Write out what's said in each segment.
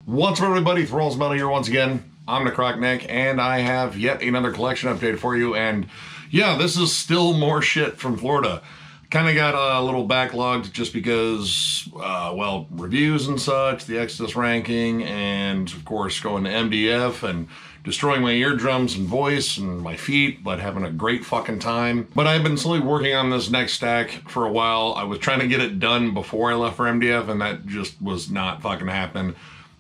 What's up, everybody? Thralls Metal here once again. I'm Necrotic, and I have yet another collection update for you. And yeah, this is still more shit from Florida. Kind of got a little backlogged just because, well, reviews and such, the Exodus ranking, and of course going to MDF and destroying my eardrums and voice and my feet, but having a great fucking time. But I've been slowly working on this next stack for a while. I was trying to get it done before I left for MDF, and that just was not fucking happening.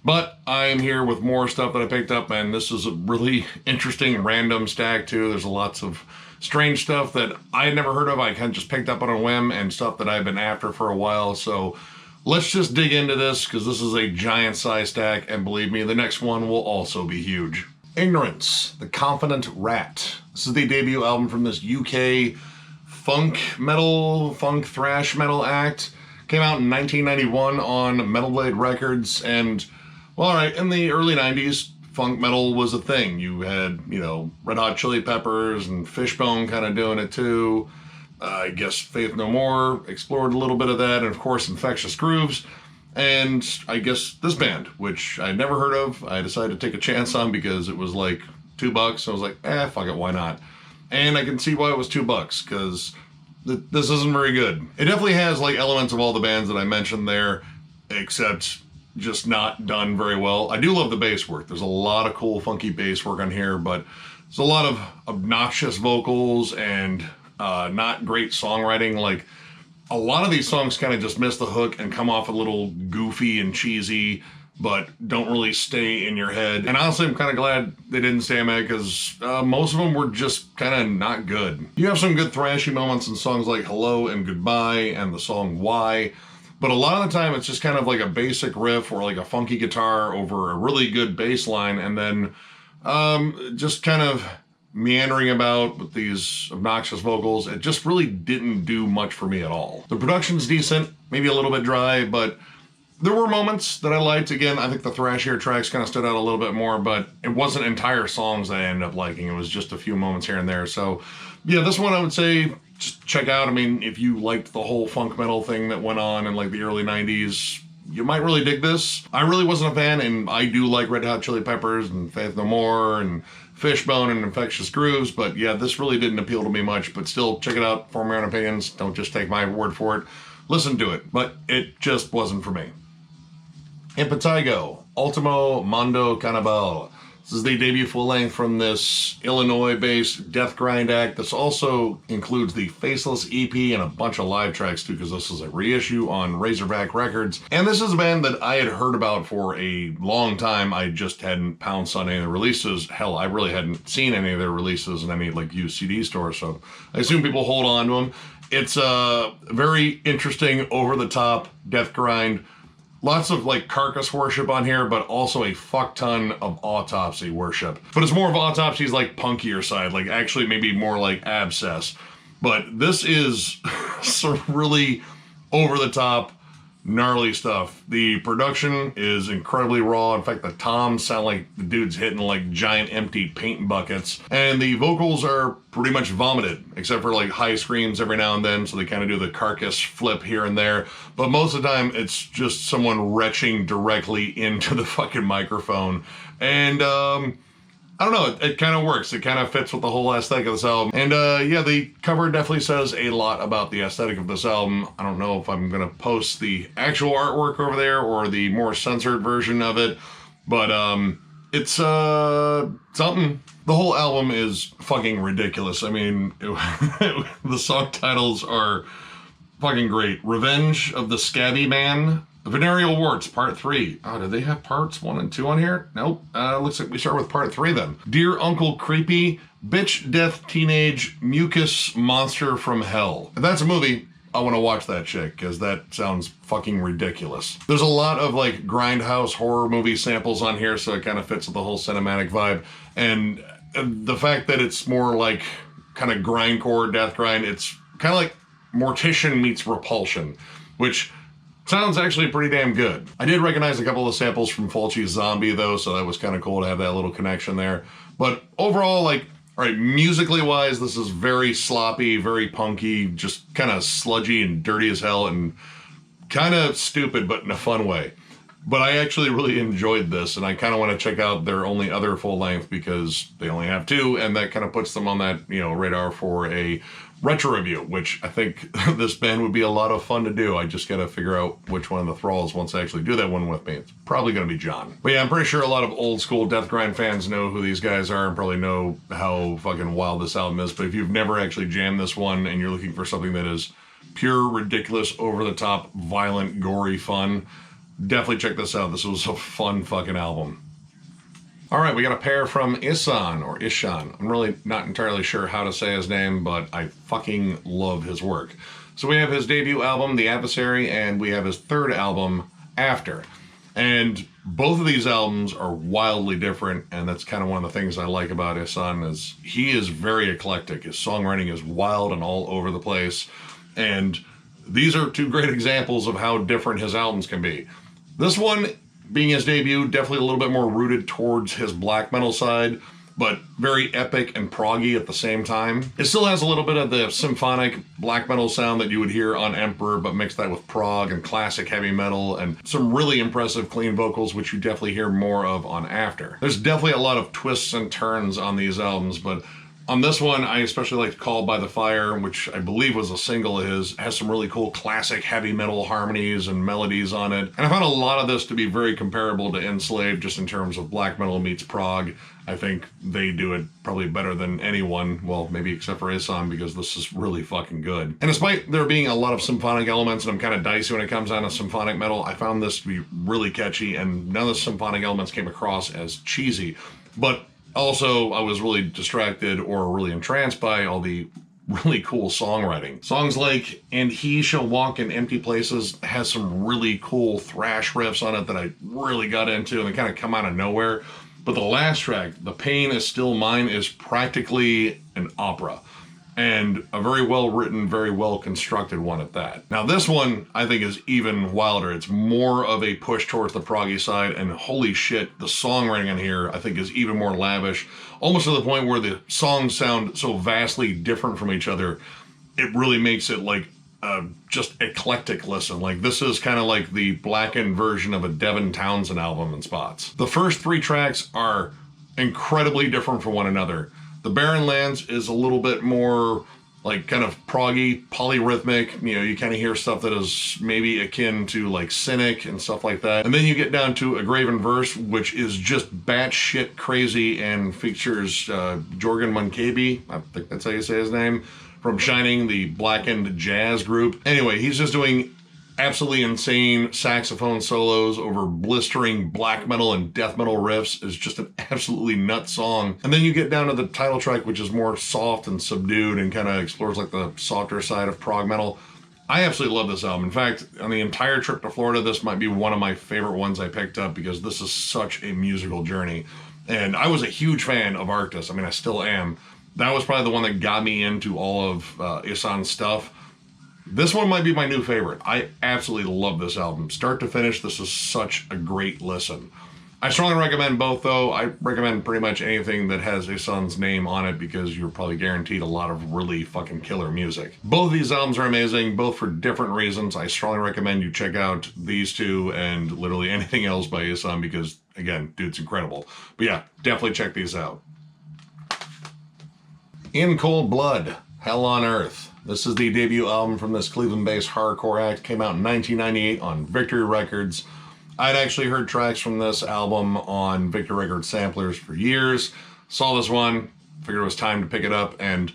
But I am here with more stuff that I picked up, and this is a really interesting random stack too. There's lots of strange stuff that I had never heard of. I kind of just picked up on a whim, and stuff that I've been after for a while. So let's just dig into this, because this is a giant size stack, and believe me, the next one will also be huge. Ignorance, The Confident Rat. This is the debut album from this UK funk thrash metal act. Came out in 1991 on Metal Blade Records, and well, all right, in the early 90s, funk metal was a thing. You had, you know, Red Hot Chili Peppers and Fishbone kind of doing it too. I guess Faith No More explored a little bit of that, and of course Infectious Grooves. And I guess this band, which I'd never heard of, I decided to take a chance on because it was like $2. So I was like, fuck it, why not? And I can see why it was $2, because this isn't very good. It definitely has like elements of all the bands that I mentioned there, except just not done very well. I do love the bass work. There's a lot of cool funky bass work on here, but there's a lot of obnoxious vocals and not great songwriting. Like, a lot of these songs kind of just miss the hook and come off a little goofy and cheesy, but don't really stay in your head. And honestly, I'm kind of glad they didn't stay in my head, because most of them were just kind of not good. You have some good thrashy moments in songs like Hello and Goodbye and the song Why, but a lot of the time it's just kind of like a basic riff or like a funky guitar over a really good bass line, and then just kind of meandering about with these obnoxious vocals. It just really didn't do much for me at all. The production's decent, maybe a little bit dry, but there were moments that I liked. Again, I think the thrashier tracks kind of stood out a little bit more, but it wasn't entire songs that I ended up liking. It was just a few moments here and there. So yeah, this one I would say just check out. I mean, if you liked the whole funk metal thing that went on in like the early 90s, you might really dig this. I really wasn't a fan, and I do like Red Hot Chili Peppers and Faith No More and Fishbone and Infectious Grooves, but yeah, this really didn't appeal to me much. But still, check it out, form your own opinions. Don't just take my word for it. Listen to it, but it just wasn't for me. Impetigo, Ultimo, Mondo, Cannibale. This is the debut full-length from this Illinois-based death grind act. This also includes the Faceless EP and a bunch of live tracks too, because this is a reissue on Razorback Records. And this is a band that I had heard about for a long time. I just hadn't pounced on any of the releases. Hell, I really hadn't seen any of their releases in any like used CD stores, so I assume people hold on to them. It's a very interesting, over-the-top death grind. Lots of like carcass worship on here, but also a fuck ton of autopsy worship. But it's more of autopsy's like punkier side, like actually maybe more like abscess. But this is some really over the top, gnarly stuff. The production is incredibly raw. In fact, the toms sound like the dude's hitting like giant empty paint buckets. And the vocals are pretty much vomited, except for like high screams every now and then, so they kind of do the carcass flip here and there. But most of the time, it's just someone retching directly into the fucking microphone. And I don't know, it kind of works. It kind of fits with the whole aesthetic of this album. And yeah, the cover definitely says a lot about the aesthetic of this album. I don't know if I'm going to post the actual artwork over there or the more censored version of it, but it's something. The whole album is fucking ridiculous. I mean, the song titles are fucking great. Revenge of the Scabby Man, Venereal Warts, Part 3. Oh, did they have Parts 1 and 2 on here? Nope. Looks like we start with Part 3 then. Dear Uncle Creepy, Bitch Death Teenage Mucus Monster from Hell. If that's a movie, I want to watch that shit, because that sounds fucking ridiculous. There's a lot of like grindhouse horror movie samples on here, so it kind of fits with the whole cinematic vibe. And the fact that it's more like kind of grindcore death grind, it's kind of like Mortician meets Repulsion, which sounds actually pretty damn good. I did recognize a couple of samples from Fulci's Zombie though, so that was kind of cool to have that little connection there. But overall, like, all right, musically wise, this is very sloppy, very punky, just kind of sludgy and dirty as hell, and kind of stupid, but in a fun way. But I actually really enjoyed this, and I kind of want to check out their only other full length because they only have 2, and that kind of puts them on that, you know, radar for a retro review, which I think this band would be a lot of fun to do. I just got to figure out which one of the Thralls wants to actually do that one with me. It's probably going to be John. But yeah, I'm pretty sure a lot of old school Death Grind fans know who these guys are and probably know how fucking wild this album is. But if you've never actually jammed this one and you're looking for something that is pure, ridiculous, over-the-top, violent, gory fun, definitely check this out. This was a fun fucking album. All right, we got a pair from Ihsahn, or Ishan. I'm really not entirely sure how to say his name, but I fucking love his work. So we have his debut album, The Adversary, and we have his third album, After. And both of these albums are wildly different, and that's kind of one of the things I like about Ihsahn is he is very eclectic. His songwriting is wild and all over the place, and these are 2 great examples of how different his albums can be. This one, being his debut, definitely a little bit more rooted towards his black metal side, but very epic and proggy at the same time. It still has a little bit of the symphonic black metal sound that you would hear on Emperor, but mix that with prog and classic heavy metal and some really impressive clean vocals, which you definitely hear more of on After. There's definitely a lot of twists and turns on these albums, but on this one, I especially liked Called by the Fire, which I believe was a single of his. It has some really cool classic heavy metal harmonies and melodies on it. And I found a lot of this to be very comparable to Enslaved, just in terms of black metal meets prog. I think they do it probably better than anyone, well, maybe except for Ihsahn, because this is really fucking good. And despite there being a lot of symphonic elements, and I'm kind of dicey when it comes down to symphonic metal, I found this to be really catchy, and none of the symphonic elements came across as cheesy. But also, I was really distracted or really entranced by all the really cool songwriting. Songs like And He Shall Walk in Empty Places has some really cool thrash riffs on it that I really got into, and they kind of come out of nowhere. But the last track, The Pain Is Still Mine, is practically an opera. And a very well written, very well constructed one at that. Now this one, I think, is even wilder. It's more of a push towards the proggy side, and holy shit, the songwriting in here, I think, is even more lavish. Almost to the point where the songs sound so vastly different from each other, it really makes it like just eclectic listen. Like, this is kind of like the blackened version of a Devin Townsend album in spots. The first 3 tracks are incredibly different from one another. The Barren Lands is a little bit more like kind of proggy, polyrhythmic. You know, you kind of hear stuff that is maybe akin to like Cynic and stuff like that. And then you get down to A Graven Verse, which is just batshit crazy and features Jorgen Munkaby, I think that's how you say his name, from Shining, the blackened jazz group. Anyway, he's just doing absolutely insane saxophone solos over blistering black metal and death metal riffs. Is just an absolutely nuts song. And then you get down to the title track, which is more soft and subdued and kind of explores like the softer side of prog metal. I absolutely love this album. In fact, on the entire trip to Florida, this might be one of my favorite ones I picked up, because this is such a musical journey. And I was a huge fan of Arctis. I mean, I still am. That was probably the one that got me into all of Ihsahn's stuff. This one might be my new favorite. I absolutely love this album. Start to finish, this is such a great listen. I strongly recommend both, though. I recommend pretty much anything that has Ihsahn's name on it, because you're probably guaranteed a lot of really fucking killer music. Both of these albums are amazing, both for different reasons. I strongly recommend you check out these 2 and literally anything else by Ihsahn, because, again, dude's incredible. But yeah, definitely check these out. In Cold Blood, Hell on Earth. This is the debut album from this Cleveland-based hardcore act. Came out in 1998 on Victory Records. I'd actually heard tracks from this album on Victory Records samplers for years. Saw this one, figured it was time to pick it up, and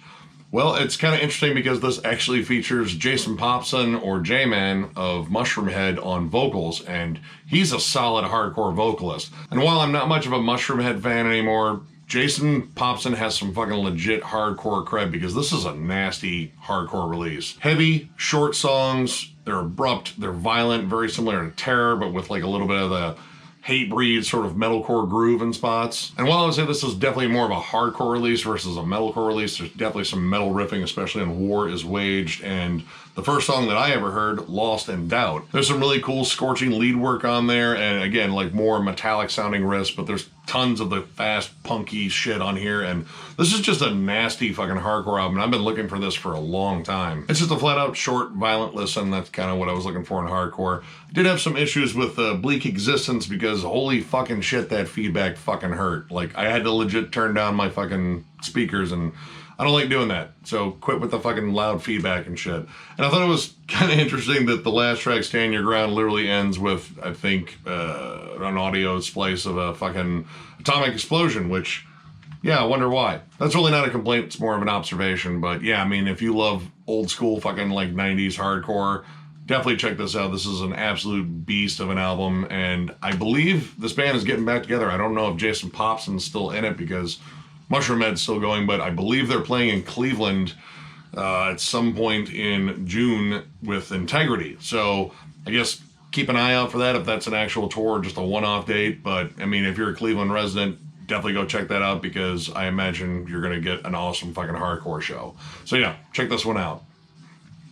well, it's kind of interesting because this actually features Jason Popson, or J-Man, of Mushroomhead on vocals, and he's a solid hardcore vocalist. And while I'm not much of a Mushroomhead fan anymore, Jason Popson has some fucking legit hardcore cred, because this is a nasty hardcore release. Heavy, short songs, they're abrupt, they're violent, very similar to Terror, but with like a little bit of the Hatebreed sort of metalcore groove in spots. And while I would say this is definitely more of a hardcore release versus a metalcore release, there's definitely some metal riffing, especially in War is Waged, and the first song that I ever heard, Lost in Doubt. There's some really cool scorching lead work on there, and again, like more metallic sounding riffs, but there's tons of the fast, punky shit on here, and this is just a nasty fucking hardcore album. I've been looking for this for a long time. It's just a flat-out, short, violent listen. That's kind of what I was looking for in hardcore. I did have some issues with Bleak Existence because holy fucking shit, that feedback fucking hurt. Like, I had to legit turn down my fucking speakers, and I don't like doing that. So quit with the fucking loud feedback and shit. And I thought it was kind of interesting that the last track, Stand Your Ground, literally ends with, I think, an audio splice of a fucking atomic explosion, which, yeah, I wonder why. That's really not a complaint, it's more of an observation. But yeah, I mean, if you love old school fucking like 90s hardcore, definitely check this out. This is an absolute beast of an album. And I believe this band is getting back together. I don't know if Jason Popson's still in it because Mushroom Head's still going, but I believe they're playing in Cleveland at some point in June with Integrity. So I guess keep an eye out for that if that's an actual tour, just a one-off date. But I mean, if you're a Cleveland resident, definitely go check that out because I imagine you're going to get an awesome fucking hardcore show. So yeah, check this one out.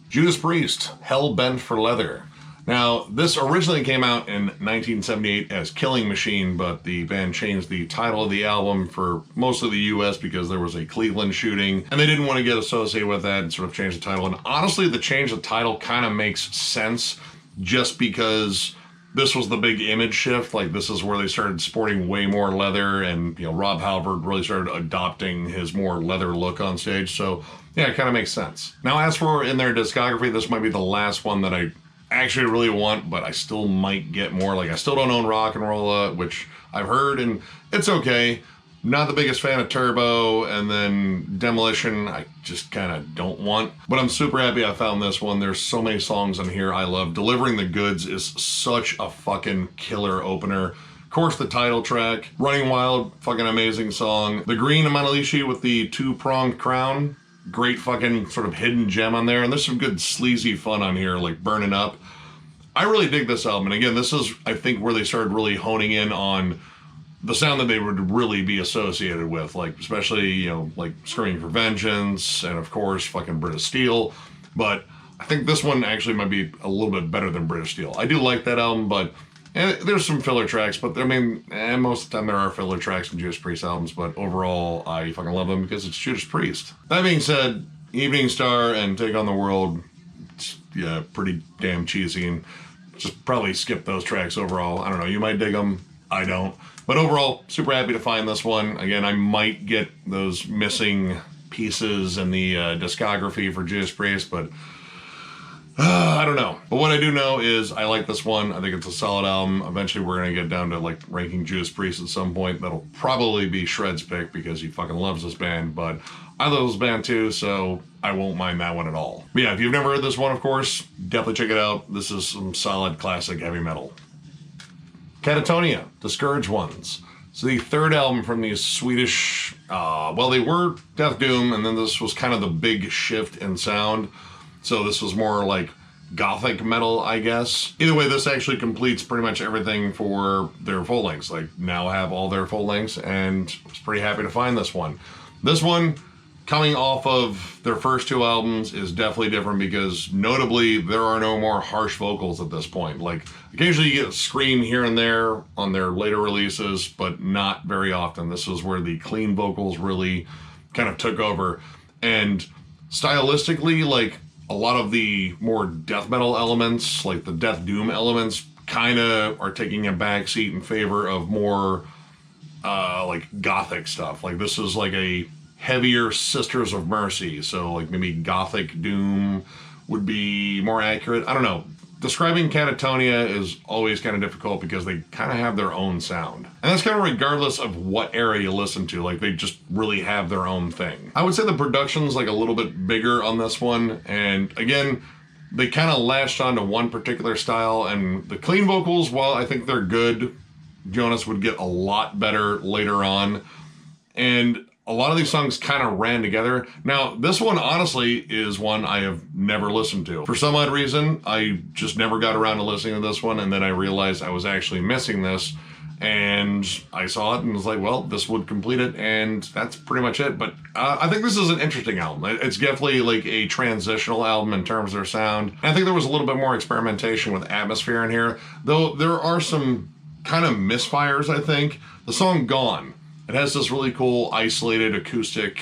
Judas Priest, Hell Bent for Leather. Now, this originally came out in 1978 as Killing Machine, but the band changed the title of the album for most of the US because there was a Cleveland shooting, and they didn't want to get associated with that and sort of change the title. And honestly, the change of title kind of makes sense just because this was the big image shift. Like, this is where they started sporting way more leather, and, you know, Rob Halford really started adopting his more leather look on stage. So, yeah, it kind of makes sense. Now, as for in their discography, this might be the last one that I actually really want, but I still might get more. Like, I still don't own Rock and Rolla, which I've heard, and it's okay. Not the biggest fan of Turbo, and then Demolition, I just kind of don't want. But I'm super happy I found this one. There's so many songs on here I love. Delivering the Goods is such a fucking killer opener. Of course, the title track. Running Wild, fucking amazing song. The Green Manalishi with the two-pronged crown. Great fucking sort of hidden gem on there. And there's some good sleazy fun on here, like Burning Up. I really dig this album. And again, this is, I think, where they started really honing in on the sound that they would really be associated with. Like, especially, you know, like Screaming for Vengeance and, of course, fucking British Steel. But I think this one actually might be a little bit better than British Steel. I do like that album, but there's some filler tracks, but I mean, most of the time there are filler tracks in Judas Priest albums, but overall, I fucking love them because it's Judas Priest. That being said, Evening Star and Take on the World, yeah, pretty damn cheesy, and just probably skip those tracks overall. I don't know, you might dig them, I don't. But overall, super happy to find this one. Again, I might get those missing pieces in the discography for Judas Priest, but I don't know. But what I do know is I like this one. I think it's a solid album. Eventually we're going to get down to like ranking Judas Priest at some point. That'll probably be Shred's pick because he fucking loves this band. But I love this band too, so I won't mind that one at all. But yeah, if you've never heard this one, of course, definitely check it out. This is some solid classic heavy metal. Catatonia, Discouraged Ones. So the third album from these Swedish, well, they were Death Doom, and then this was kind of the big shift in sound. So this was more like gothic metal, I guess. Either way, this actually completes pretty much everything for their full lengths. Like, now have all their full lengths, and I was pretty happy to find this one. This one, coming off of their first two albums, is definitely different because notably there are no more harsh vocals at this point. Like, occasionally you get a scream here and there on their later releases, but not very often. This is where the clean vocals really kind of took over. And stylistically, like, a lot of the more death metal elements, like the Death Doom elements, kind of are taking a backseat in favor of more like gothic stuff. Like, this is like a heavier Sisters of Mercy, so like maybe Gothic Doom would be more accurate. I don't know. Describing Katatonia is always kind of difficult because they kind of have their own sound. And that's kind of regardless of what era you listen to. Like, they just really have their own thing. I would say the production's like a little bit bigger on this one. And again, they kind of latched onto one particular style. And the clean vocals, while I think they're good, Jonas would get a lot better later on. And a lot of these songs kind of ran together. Now, this one, honestly, is one I have never listened to. For some odd reason, I just never got around to listening to this one, and then I realized I was actually missing this, and I saw it and was like, well, this would complete it, and that's pretty much it. But I think this is an interesting album. It's definitely like a transitional album in terms of their sound. And I think there was a little bit more experimentation with atmosphere in here, though there are some kind of misfires, I think. The song Gone, it has this really cool isolated acoustic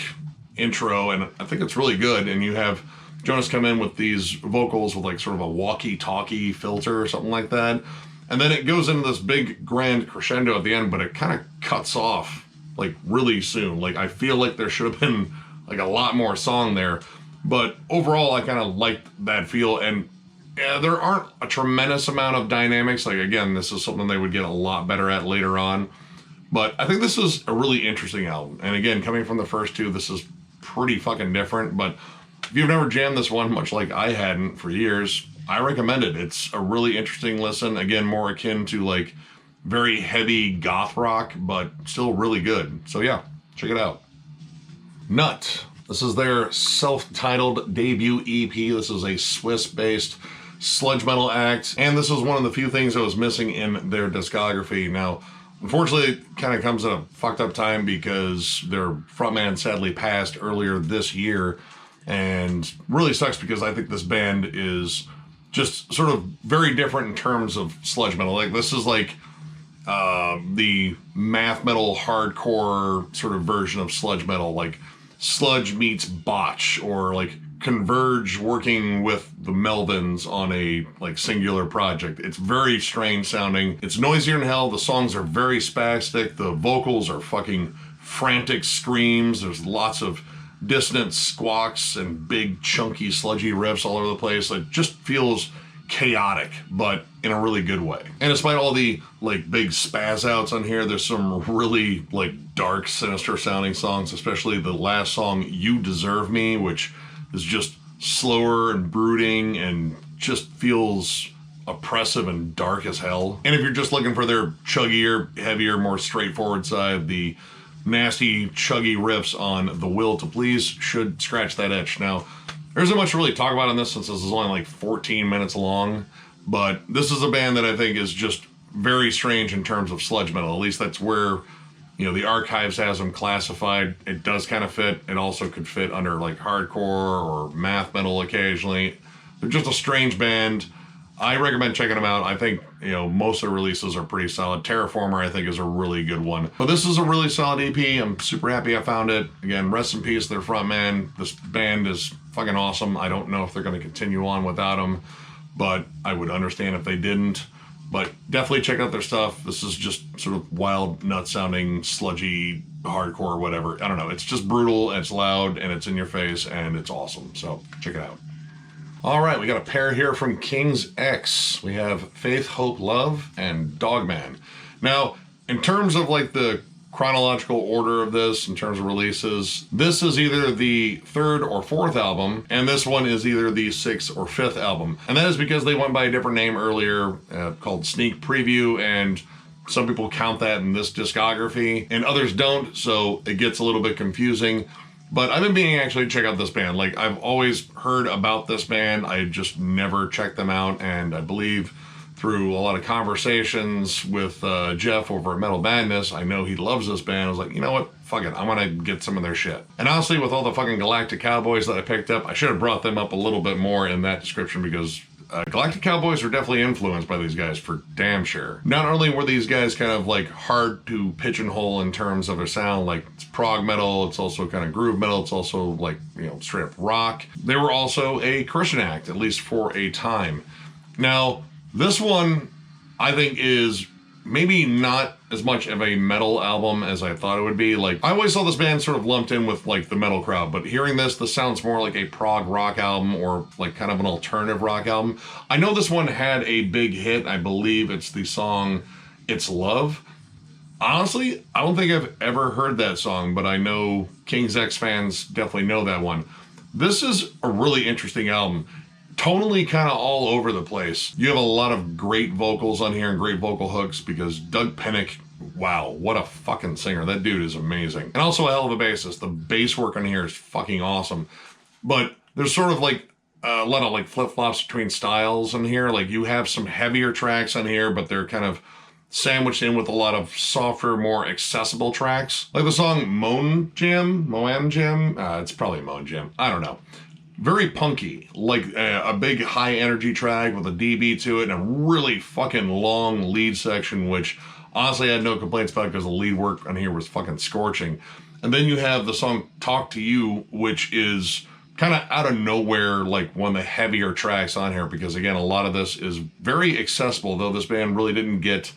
intro, and I think it's really good. And you have Jonas come in with these vocals with like sort of a walkie-talkie filter or something like that. And then it goes into this big grand crescendo at the end, but it kind of cuts off like really soon. Like I feel like there should have been like a lot more song there. But overall, I kind of liked that feel. And yeah, there aren't a tremendous amount of dynamics. Like again, this is something they would get a lot better at later on. But I think this is a really interesting album. And again, coming from the first two, this is pretty fucking different. But if you've never jammed this one, much like I hadn't for years, I recommend it. It's a really interesting listen. Again, more akin to like very heavy goth rock, but still really good. So yeah, check it out. Knut. This is their self-titled debut EP. This is a Swiss-based sludge metal act. And this is one of the few things that was missing in their discography. Now, unfortunately, it kind of comes at a fucked up time because their frontman sadly passed earlier this year. And really sucks because I think this band is just sort of very different in terms of sludge metal. Like this is like the math metal hardcore sort of version of sludge metal, like sludge meets botch, or like Converge working with the Melvins on a like singular project. It's very strange sounding. It's noisier than hell. The songs are very spastic. The vocals are fucking frantic screams. There's lots of dissonant squawks and big chunky sludgy riffs all over the place. It just feels chaotic, but in a really good way. And despite all the like big spaz outs on here, there's some really like dark, sinister sounding songs, especially the last song, You Deserve Me, which is just slower and brooding and just feels oppressive and dark as hell. And if you're just looking for their chuggier, heavier, more straightforward side, the nasty, chuggy riffs on The Will to Please should scratch that itch. Now, there isn't much to really talk about on this since this is only like 14 minutes long, but this is a band that I think is just very strange in terms of sludge metal. At least that's where, you know, the archives has them classified. It does kind of fit. It also could fit under like hardcore or math metal occasionally. They're just a strange band. I recommend checking them out. I think, you know, most of the releases are pretty solid. Terraformer, I think, is a really good one. But this is a really solid EP. I'm super happy I found it. Again, rest in peace, their frontman. This band is fucking awesome. I don't know if they're going to continue on without him, but I would understand if they didn't. But definitely check out their stuff. This is just sort of wild, nut-sounding, sludgy, hardcore, whatever. I don't know. It's just brutal, and it's loud, and it's in your face, and it's awesome. So check it out. All right, we got a pair here from King's X. We have Faith, Hope, Love, and Dogman. Now, in terms of like the chronological order of this, in terms of releases, this is either the third or fourth album, and this one is either the sixth or fifth album. And that is because they went by a different name earlier called Sneak Preview, and some people count that in this discography, and others don't, so it gets a little bit confusing. But I've been meaning actually to check out this band. Like, I've always heard about this band. I just never checked them out. And I believe through a lot of conversations with Jeff over at Metal Madness, I know he loves this band. I was like, you know what? Fuck it. I'm going to get some of their shit. And honestly, with all the fucking Galactic Cowboys that I picked up, I should have brought them up a little bit more in that description because Galactic Cowboys are definitely influenced by these guys for damn sure. Not only were these guys kind of like hard to pigeonhole in terms of their sound, like it's prog metal, it's also kind of groove metal, it's also like, you know, straight up rock. They were also a Christian act, at least for a time. Now, this one I think is maybe not as much of a metal album as I thought it would be. Like, I always saw this band sort of lumped in with like the metal crowd, but hearing this sounds more like a prog rock album or like kind of an alternative rock album. I know this one had a big hit. I believe it's the song It's Love. Honestly, I don't think I've ever heard that song, but I know King's X fans definitely know that one. This is a really interesting album. Tonally kind of all over the place. You have a lot of great vocals on here and great vocal hooks because Doug Pinnick, wow, what a fucking singer. That dude is amazing. And also a hell of a bassist. The bass work on here is fucking awesome. But there's sort of like a lot of like flip-flops between styles on here. Like you have some heavier tracks on here, but they're kind of sandwiched in with a lot of softer, more accessible tracks. Like the song Moan Jam? It's probably Moan Jam. I don't know. Very punky, like a big high energy track with a DB to it and a really fucking long lead section, which Honestly, I had no complaints about it because the lead work on here was fucking scorching. And then you have the song Talk to You, which is kind of out of nowhere, like one of the heavier tracks on here, because again, a lot of this is very accessible, though this band really didn't get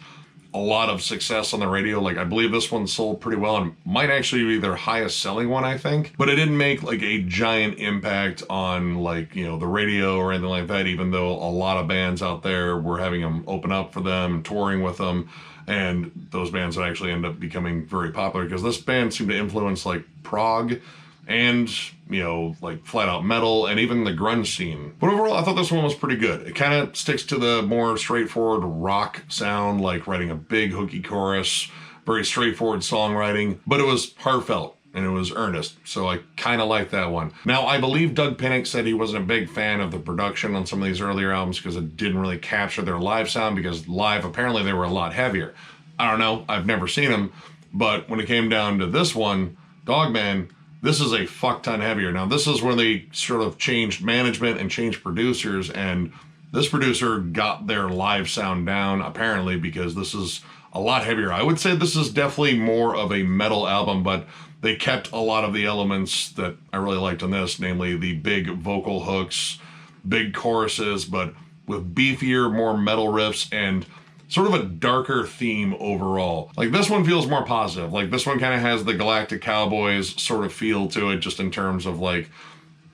a lot of success on the radio. Like, I believe this one sold pretty well and might actually be their highest selling one, I think. But it didn't make like a giant impact on, like, you know, the radio or anything like that, even though a lot of bands out there were having them open up for them, touring with them. And those bands would actually end up becoming very popular because this band seemed to influence like prog and, you know, like flat out metal and even the grunge scene. But overall, I thought this one was pretty good. It kind of sticks to the more straightforward rock sound, like writing a big hooky chorus, very straightforward songwriting, but it was heartfelt and it was earnest. So I kind of like that one. Now, I believe Doug Pinnick said he wasn't a big fan of the production on some of these earlier albums because it didn't really capture their live sound, because live, apparently they were a lot heavier. I don't know, I've never seen them, but when it came down to this one, Dogman, this is a fuck ton heavier. Now, this is when they sort of changed management and changed producers, and this producer got their live sound down, apparently, because this is a lot heavier. I would say this is definitely more of a metal album, but they kept a lot of the elements that I really liked on this, namely the big vocal hooks, big choruses, but with beefier, more metal riffs, and sort of a darker theme overall. Like, this one feels more positive. Like, this one kind of has the Galactic Cowboys sort of feel to it, just in terms of like,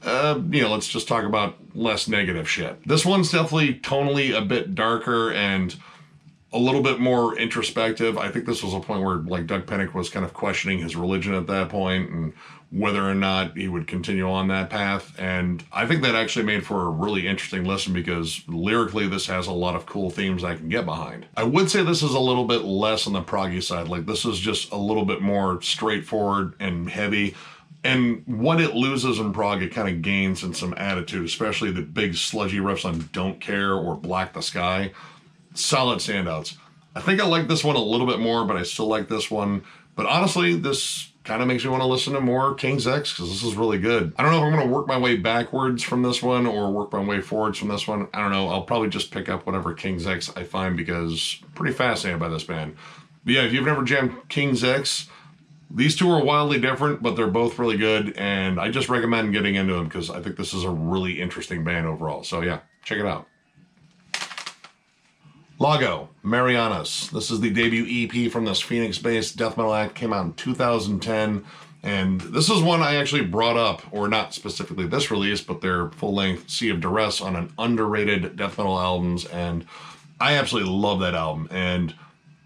you know, let's just talk about less negative shit. This one's definitely tonally a bit darker and a little bit more introspective. I think this was a point where like Doug Pinnick was kind of questioning his religion at that point and whether or not he would continue on that path. And I think that actually made for a really interesting listen, because lyrically this has a lot of cool themes I can get behind. I would say this is a little bit less on the proggy side. Like, this is just a little bit more straightforward and heavy. And what it loses in prog, it kind of gains in some attitude, especially the big sludgy riffs on Don't Care or Black the Sky. Solid standouts. I think I like this one a little bit more, but I still like this one. But honestly, this kind of makes me want to listen to more King's X, because this is really good. I don't know if I'm going to work my way backwards from this one or work my way forwards from this one. I don't know. I'll probably just pick up whatever King's X I find, because I'm pretty fascinated by this band. But yeah, if you've never jammed King's X, these two are wildly different, but they're both really good, and I just recommend getting into them because I think this is a really interesting band overall. So yeah, check it out. Lago Marianas. This is the debut EP from this Phoenix-based death metal act. Came out in 2010, and this is one I actually brought up, or not specifically this release, but their full-length Sea of Duress on an underrated death metal albums, and I absolutely love that album. And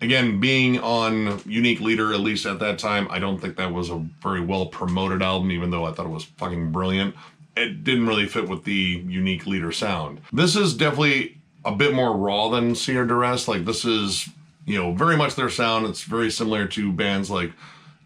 again, being on Unique Leader, at least at that time, I don't think that was a very well-promoted album, even though I thought it was fucking brilliant. It didn't really fit with the Unique Leader sound. This is definitely a bit more raw than Sea of Duress. Like, this is, you know, very much their sound. It's very similar to bands like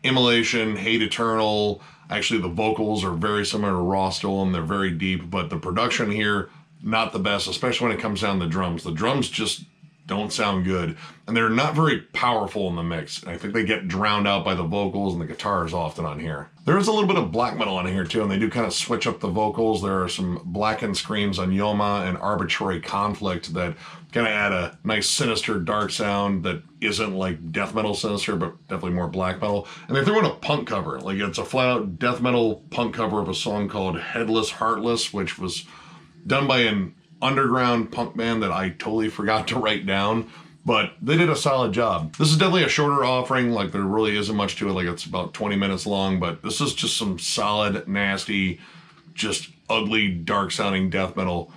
Immolation, Hate Eternal. Actually, the vocals are very similar to Raw Stolen. They're very deep, but the production here, not the best, especially when it comes down to the drums. The drums just don't sound good, and they're not very powerful in the mix. I think they get drowned out by the vocals and the guitars often on here. There is a little bit of black metal on here too, and they do kind of switch up the vocals. There are some blackened screams on Yoma and Arbitrary Conflict that kind of add a nice sinister dark sound that isn't like death metal sinister, but definitely more black metal. And they threw in a punk cover. Like, it's a flat out death metal punk cover of a song called Headless Heartless, which was done by an underground punk band that I totally forgot to write down, but they did a solid job. This is definitely a shorter offering. Like, there really isn't much to it. Like, it's about 20 minutes long, but this is just some solid, nasty, just ugly, dark sounding death metal.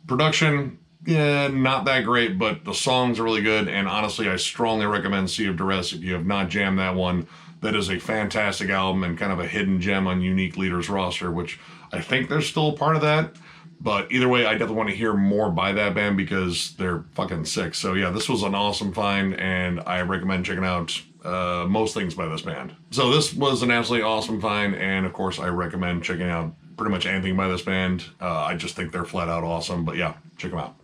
Production, yeah, not that great, but the songs are really good, and honestly, I strongly recommend Sea of Duress if you have not jammed that one. That is a fantastic album and kind of a hidden gem on Unique Leader's roster, which I think they're still a part of that. But either way, I definitely want to hear more by that band because they're fucking sick. So yeah, this was an awesome find, and I recommend checking out most things by this band. So this was an absolutely awesome find, and of course I recommend checking out pretty much anything by this band. I just think they're flat out awesome, but yeah, check them out.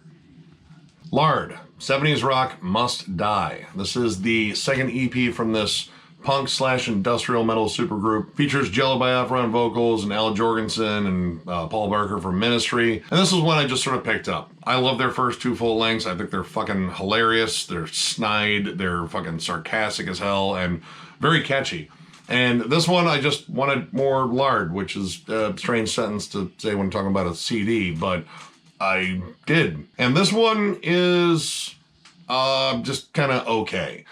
Lard, 70s Rock Must Die. This is the second EP from this punk/industrial metal supergroup. Features Jello Biafra on vocals and Al Jorgensen and Paul Barker from Ministry. And this is one I just sort of picked up. I love their first 2 full lengths. I think they're fucking hilarious. They're snide. They're fucking sarcastic as hell and very catchy. And this one, I just wanted more Lard, which is a strange sentence to say when talking about a CD, but I did. And this one is just kind of okay.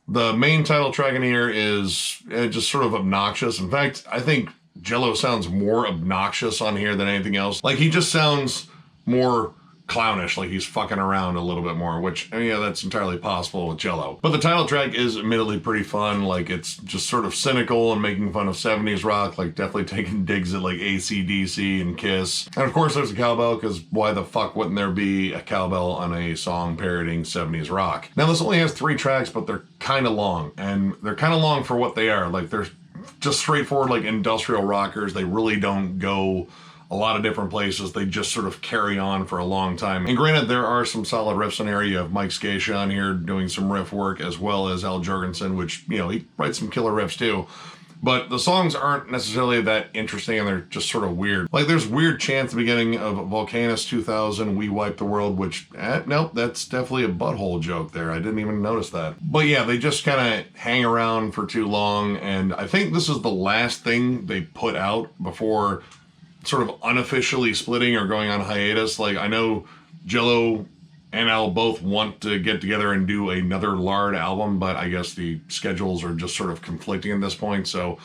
The main title track in here is just sort of obnoxious. In fact, I think Jello sounds more obnoxious on here than anything else. Like, he just sounds more clownish, like he's fucking around a little bit more, which, I mean, yeah, that's entirely possible with Jello. But the title track is admittedly pretty fun. Like, it's just sort of cynical and making fun of 70s rock, like definitely taking digs at like AC/DC and Kiss. And of course there's a cowbell, because why the fuck wouldn't there be a cowbell on a song parodying 70s rock? Now, this only has 3 tracks, but they're kind of long, and they're kind of long for what they are. Like, they're just straightforward like industrial rockers. They really don't go a lot of different places. They just sort of carry on for a long time. And granted, there are some solid riffs in here. You have Mike Scatia on here doing some riff work, as well as Al Jorgensen, which, you know, he writes some killer riffs too. But the songs aren't necessarily that interesting, and they're just sort of weird. Like, there's weird chant at the beginning of Volcanus 2000, We Wipe the World, which, nope, that's definitely a butthole joke there. I didn't even notice that. But yeah, they just kind of hang around for too long, and I think this is the last thing they put out before sort of unofficially splitting or going on hiatus. Like, I know Jello and Al both want to get together and do another Lard album, but I guess the schedules are just sort of conflicting at this point, so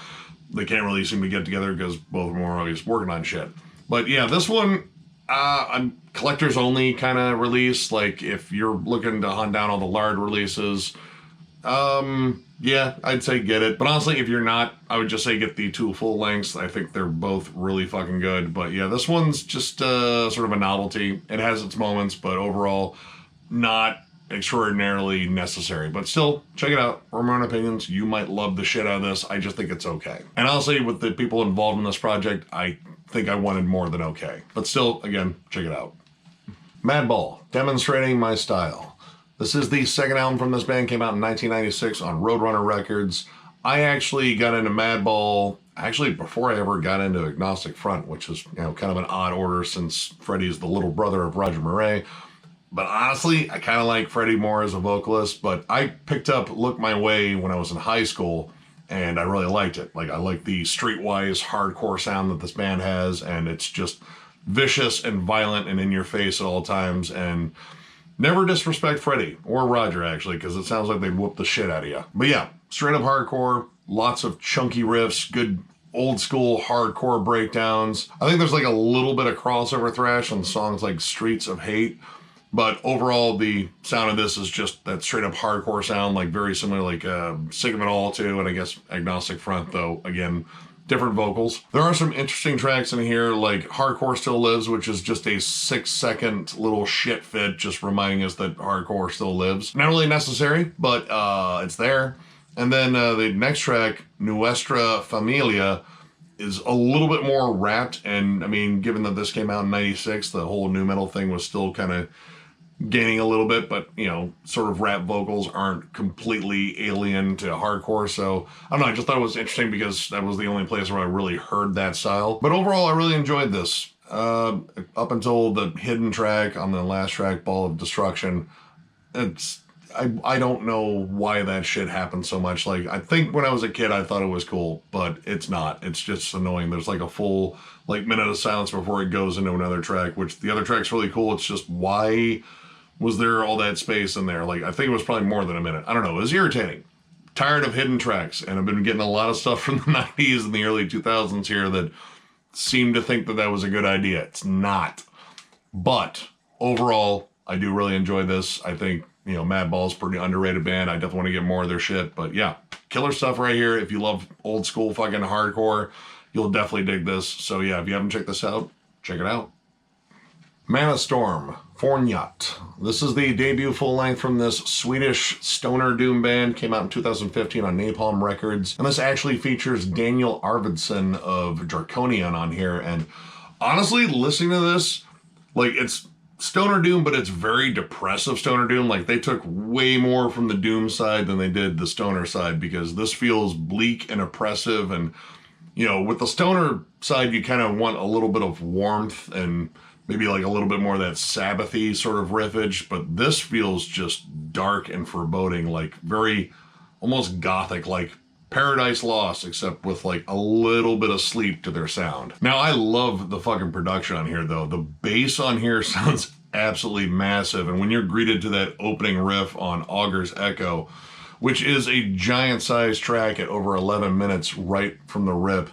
they can't really seem to get together because both of them are always working on shit. But yeah, this one, a collector's only kind of release. Like, if you're looking to hunt down all the Lard releases, yeah, I'd say get it. But honestly, if you're not, I would just say get the 2 full lengths. I think they're both really fucking good. But yeah, this one's just sort of a novelty. It has its moments, but overall, not extraordinarily necessary. But still, check it out. For my own opinions, you might love the shit out of this. I just think it's okay. And honestly, with the people involved in this project, I think I wanted more than okay. But still, again, check it out. Madball, Demonstrating My Style. This is the second album from this band, came out in 1996 on Roadrunner Records. I actually got into Madball, actually before I ever got into Agnostic Front, which is, you know, kind of an odd order since Freddie's the little brother of Roger Murray. But honestly, I kind of like Freddie more as a vocalist, but I picked up Look My Way when I was in high school, and I really liked it. Like, I like the streetwise hardcore sound that this band has, and it's just vicious and violent and in your face at all times, and never disrespect Freddie or Roger, actually, because it sounds like they'd whoop the shit out of you. But yeah, straight up hardcore, lots of chunky riffs, good old school hardcore breakdowns. I think there's like a little bit of crossover thrash on songs like Streets of Hate, but overall the sound of this is just that straight up hardcore sound, like very similar, like Sick of It All too, and I guess Agnostic Front, though, again, different vocals. There are some interesting tracks in here, like Hardcore Still Lives, which is just a 6-second little shit fit, just reminding us that hardcore still lives. Not really necessary, but it's there. And then the next track, Nuestra Familia, is a little bit more rapped, and I mean, given that this came out in 96, the whole nu metal thing was still kind of gaining a little bit, but, you know, sort of rap vocals aren't completely alien to hardcore, so I don't know, I just thought it was interesting because that was the only place where I really heard that style. But overall, I really enjoyed this. Up until the hidden track on the last track, Ball of Destruction, I don't know why that shit happened so much. Like, I think when I was a kid, I thought it was cool, but it's not. It's just annoying. There's like a full, like, minute of silence before it goes into another track, which the other track's really cool. It's just, why was there all that space in there? Like, I think it was probably more than a minute. I don't know. It was irritating. Tired of hidden tracks, and I've been getting a lot of stuff from the 90s and the early 2000s here that seem to think that that was a good idea. It's not. But overall, I do really enjoy this. I think, you know, Madball's a pretty underrated band. I definitely want to get more of their shit. But yeah, killer stuff right here. If you love old school fucking hardcore, you'll definitely dig this. So yeah, if you haven't checked this out, check it out. Mana Storm, Fornjot. This is the debut full length from this Swedish stoner doom band. Came out in 2015 on Napalm Records. And this actually features Daniel Arvidsson of Draconian on here. And honestly, listening to this, like, it's stoner doom, but it's very depressive stoner doom. Like, they took way more from the doom side than they did the stoner side, because this feels bleak and oppressive. And, you know, with the stoner side, you kind of want a little bit of warmth and maybe like a little bit more of that Sabbathy sort of riffage, but this feels just dark and foreboding, like very almost gothic, like Paradise Lost, except with like a little bit of sleep to their sound. Now, I love the fucking production on here, though. The bass on here sounds absolutely massive, and when you're greeted to that opening riff on Augur's Echo, which is a giant-sized track at over 11 minutes right from the rip,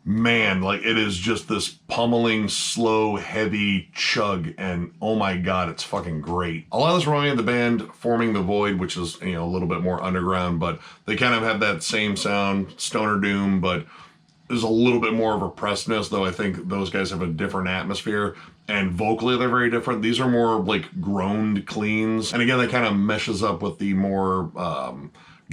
man, like, it is just this pummeling, slow, heavy chug, and oh my god, it's fucking great. A lot of this reminded me of the band Forming the Void, which is, you know, a little bit more underground, but they kind of have that same sound, stoner doom, but there's a little bit more of oppressedness, though I think those guys have a different atmosphere, and vocally they're very different. These are more like groaned cleans, and again, that kind of meshes up with the more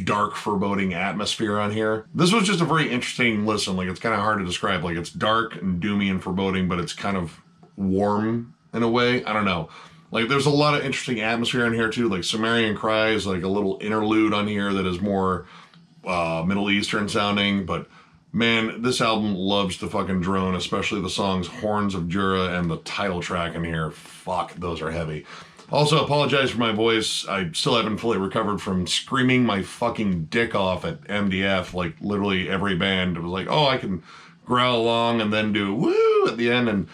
dark, foreboding atmosphere on here. This was just a very interesting listen. Like, it's kind of hard to describe. Like, it's dark and doomy and foreboding, but it's kind of warm in a way. I don't know. Like, there's a lot of interesting atmosphere in here too. Like, Sumerian Cry is like a little interlude on here that is more Middle Eastern sounding, but man, this album loves to fucking drone, especially the songs Horns of Jura and the title track in here. Fuck, those are heavy. Also, apologize for my voice. I still haven't fully recovered from screaming my fucking dick off at MDF. Like, literally every band was like, oh, I can growl along and then do woo at the end, and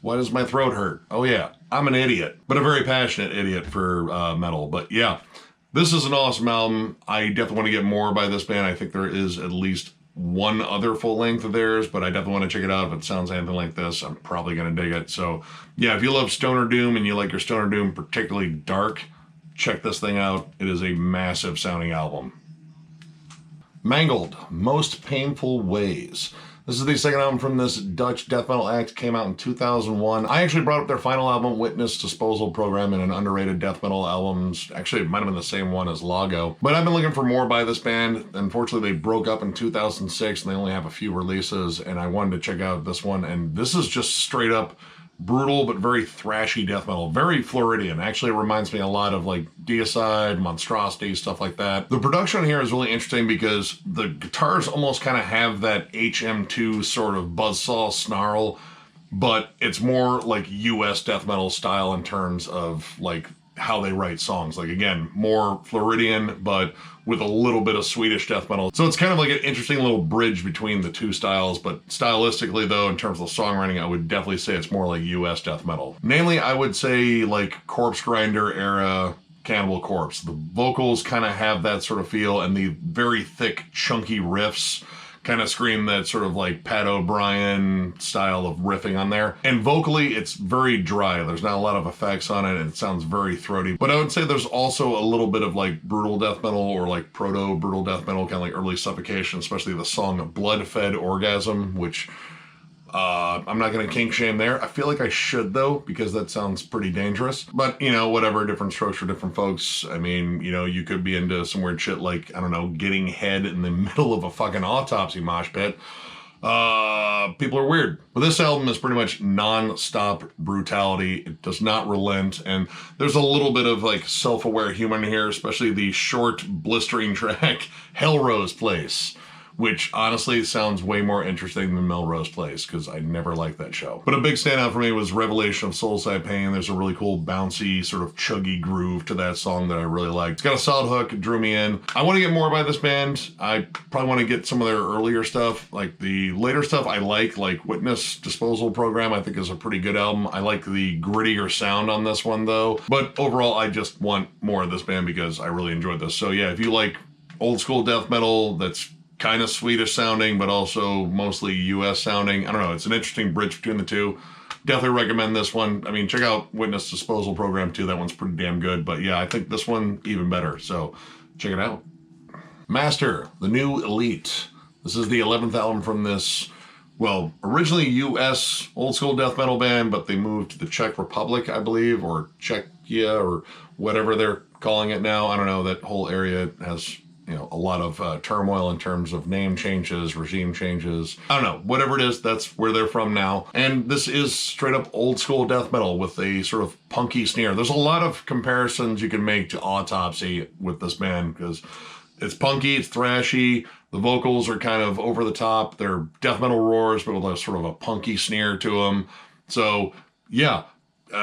why does my throat hurt? Oh yeah, I'm an idiot, but a very passionate idiot for metal. But yeah, this is an awesome album. I definitely want to get more by this band. I think there is at least one other full length of theirs, but I definitely want to check it out. If it sounds anything like this, I'm probably going to dig it. So yeah, if you love stoner doom and you like your stoner doom particularly dark, check this thing out. It is a massive sounding album. Mangled, Most Painful Ways. This is the second album from this Dutch death metal act. Came out in 2001. I actually brought up their final album, Witness Disposal Program, in an underrated death metal albums. Actually, it might have been the same one as Lago. But I've been looking for more by this band. Unfortunately, they broke up in 2006, and they only have a few releases, and I wanted to check out this one. And this is just straight up brutal but very thrashy death metal, very Floridian. Actually, it reminds me a lot of like Deicide, Monstrosity, stuff like that. The production here is really interesting because the guitars almost kind of have that HM2 sort of buzzsaw snarl, but it's more like US death metal style in terms of like how they write songs. Like, again, more Floridian, but with a little bit of Swedish death metal. So it's kind of like an interesting little bridge between the two styles, but stylistically, though, in terms of songwriting, I would definitely say it's more like US death metal. Namely, I would say like Corpse Grinder era Cannibal Corpse. The vocals kind of have that sort of feel, and the very thick, chunky riffs kind of scream that sort of like Pat O'Brien style of riffing on there. And vocally, it's very dry. There's not a lot of effects on it. It sounds very throaty. But I would say there's also a little bit of like brutal death metal or like proto-brutal death metal, kind of like early Suffocation, especially the song Blood-Fed Orgasm, which I'm not going to kink shame there. I feel like I should, though, because that sounds pretty dangerous. But, you know, whatever, different strokes for different folks. I mean, you know, you could be into some weird shit like, I don't know, getting head in the middle of a fucking autopsy mosh pit. People are weird. But this album is pretty much non-stop brutality. It does not relent. And there's a little bit of like self-aware humor in here, especially the short, blistering track, Hellrose Place, which honestly sounds way more interesting than Melrose Place, because I never liked that show. But a big standout for me was Revelation of Soulside Pain. There's a really cool, bouncy, sort of chuggy groove to that song that I really liked. It's got a solid hook, it drew me in. I want to get more by this band. I probably want to get some of their earlier stuff. Like the later stuff I like Witness Disposal Program, I think is a pretty good album. I like the grittier sound on this one, though. But overall, I just want more of this band because I really enjoyed this. So yeah, if you like old school death metal that's kind of Swedish sounding, but also mostly US sounding, I don't know, it's an interesting bridge between the two. Definitely recommend this one. I mean, check out Witness Disposal Program too. That one's pretty damn good. But yeah, I think this one even better. So check it out. Master, the New Elite. This is the 11th album from this, well, originally US old school death metal band, but they moved to the Czech Republic, I believe, or Czechia, or whatever they're calling it now. I don't know. That whole area has you know, a lot of turmoil in terms of name changes, regime changes. I don't know, whatever it is, that's where they're from now. And this is straight up old school death metal with a sort of punky sneer. There's a lot of comparisons you can make to Autopsy with this band because it's punky, it's thrashy. The vocals are kind of over the top. They're death metal roars, but with a sort of a punky sneer to them. So yeah,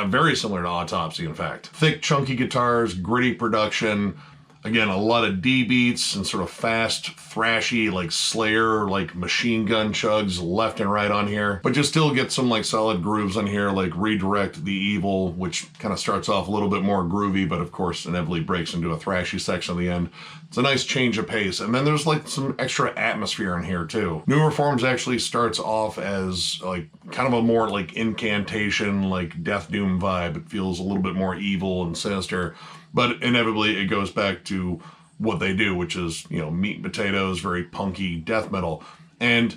very similar to Autopsy, in fact. Thick, chunky guitars, gritty production. Again, a lot of D beats and sort of fast, thrashy, like Slayer, like machine gun chugs left and right on here. But you still get some like solid grooves on here, like Redirect the Evil, which kind of starts off a little bit more groovy, but of course inevitably breaks into a thrashy section at the end. It's a nice change of pace. And then there's like some extra atmosphere in here too. Newer Forms actually starts off as like kind of a more like incantation, like Death Doom vibe. It feels a little bit more evil and sinister. But inevitably, it goes back to what they do, which is, you know, meat and potatoes, very punky death metal. And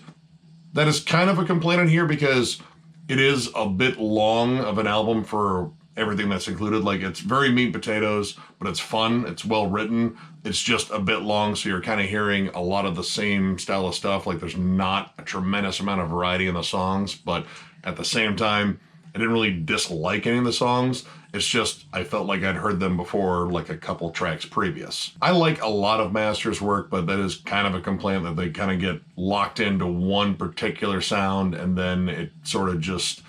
that is kind of a complaint in here because it is a bit long of an album for everything that's included. Like, it's very meat and potatoes, but it's fun. It's well written. It's just a bit long, so you're kind of hearing a lot of the same style of stuff. Like, there's not a tremendous amount of variety in the songs, but at the same time, I didn't really dislike any of the songs. It's just, I felt like I'd heard them before, like a couple tracks previous. I like a lot of Master's work, but that is kind of a complaint that they kind of get locked into one particular sound and then it sort of just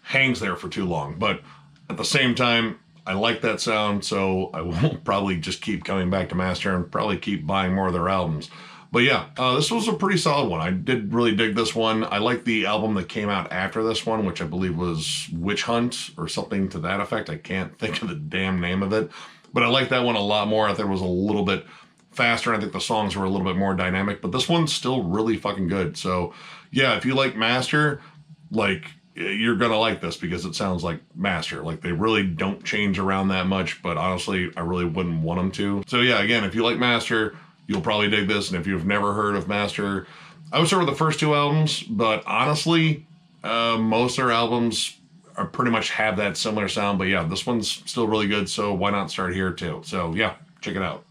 hangs there for too long. But at the same time, I like that sound, so I will probably just keep coming back to Master and probably keep buying more of their albums. But yeah, this was a pretty solid one. I did really dig this one. I like the album that came out after this one, which I believe was Witch Hunt or something to that effect. I can't think of the damn name of it. But I like that one a lot more. I thought it was a little bit faster. I think the songs were a little bit more dynamic. But this one's still really fucking good. So yeah, if you like Master, like, you're gonna like this because it sounds like Master. Like, they really don't change around that much. But honestly, I really wouldn't want them to. So yeah, again, if you like Master, you'll probably dig this, and if you've never heard of Master, I would start with the first two albums, but honestly, most of their albums are pretty much have that similar sound, but yeah, this one's still really good, so why not start here too? So yeah, check it out.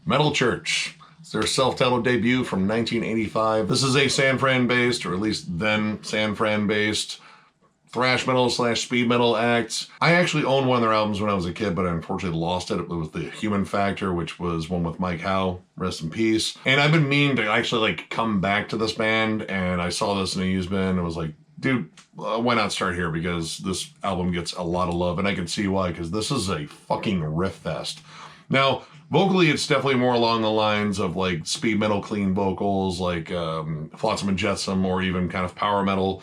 Metal Church. It's their self-titled debut from 1985. This is a San Fran-based, or at least then San Fran-based, thrash metal / speed metal acts. I actually owned one of their albums when I was a kid, but I unfortunately lost it. It was the Human Factor, which was one with Mike Howe, rest in peace. And I've been meaning to actually like come back to this band, and I saw this in a used bin and was like, dude, why not start here? Because this album gets a lot of love, and I can see why, because this is a fucking riff fest. Now, vocally, it's definitely more along the lines of like speed metal clean vocals, like Flotsam and Jetsam, or even kind of power metal.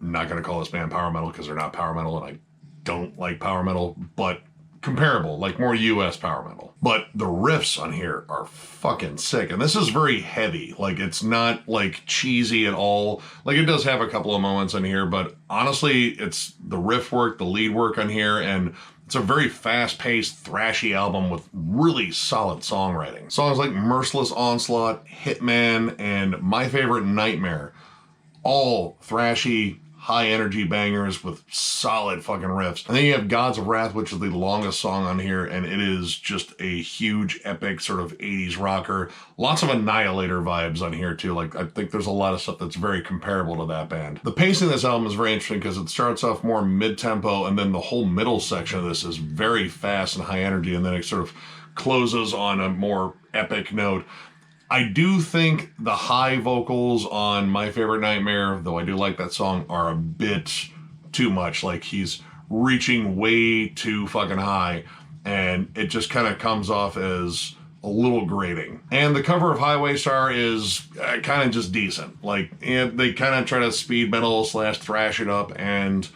I'm not going to call this band power metal because they're not power metal, and I don't like power metal, but comparable, like more US power metal. But the riffs on here are fucking sick, and this is very heavy. Like, it's not like cheesy at all. Like, it does have a couple of moments on here, but honestly, it's the riff work, the lead work on here, and it's a very fast-paced, thrashy album with really solid songwriting. Songs like Merciless Onslaught, Hitman, and my favorite, Nightmare. All thrashy, high-energy bangers with solid fucking riffs. And then you have Gods of Wrath, which is the longest song on here, and it is just a huge, epic sort of 80s rocker. Lots of Annihilator vibes on here, too. Like, I think there's a lot of stuff that's very comparable to that band. The pacing of this album is very interesting because it starts off more mid-tempo, and then the whole middle section of this is very fast and high energy, and then it sort of closes on a more epic note. I do think the high vocals on My Favorite Nightmare, though I do like that song, are a bit too much. Like, he's reaching way too fucking high, and it just kind of comes off as a little grating. And the cover of Highway Star is kind of just decent. Like, they kind of try to speed metal / thrash it up, and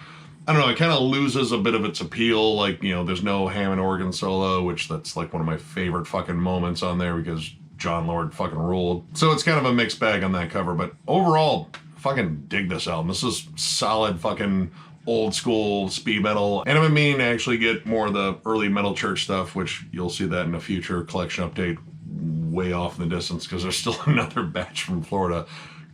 I don't know, it kind of loses a bit of its appeal. Like, you know, there's no Hammond organ solo, which that's like one of my favorite fucking moments on there because John Lord fucking ruled. So it's kind of a mixed bag on that cover, but overall, fucking dig this album. This is solid fucking old school speed metal, and I've been meaning to actually get more of the early Metal Church stuff, which you'll see that in a future collection update way off in the distance because there's still another batch from Florida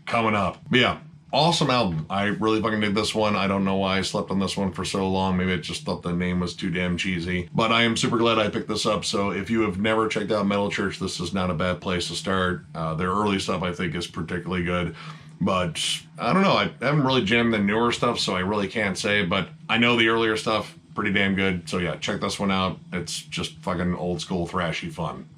coming up. But yeah, awesome album. I really fucking dig this one. I don't know why I slept on this one for so long. Maybe I just thought the name was too damn cheesy. But I am super glad I picked this up. So if you have never checked out Metal Church, this is not a bad place to start. Their early stuff I think is particularly good. But I don't know. I haven't really jammed the newer stuff, so I really can't say. But I know the earlier stuff, pretty damn good. So yeah, check this one out. It's just fucking old school thrashy fun.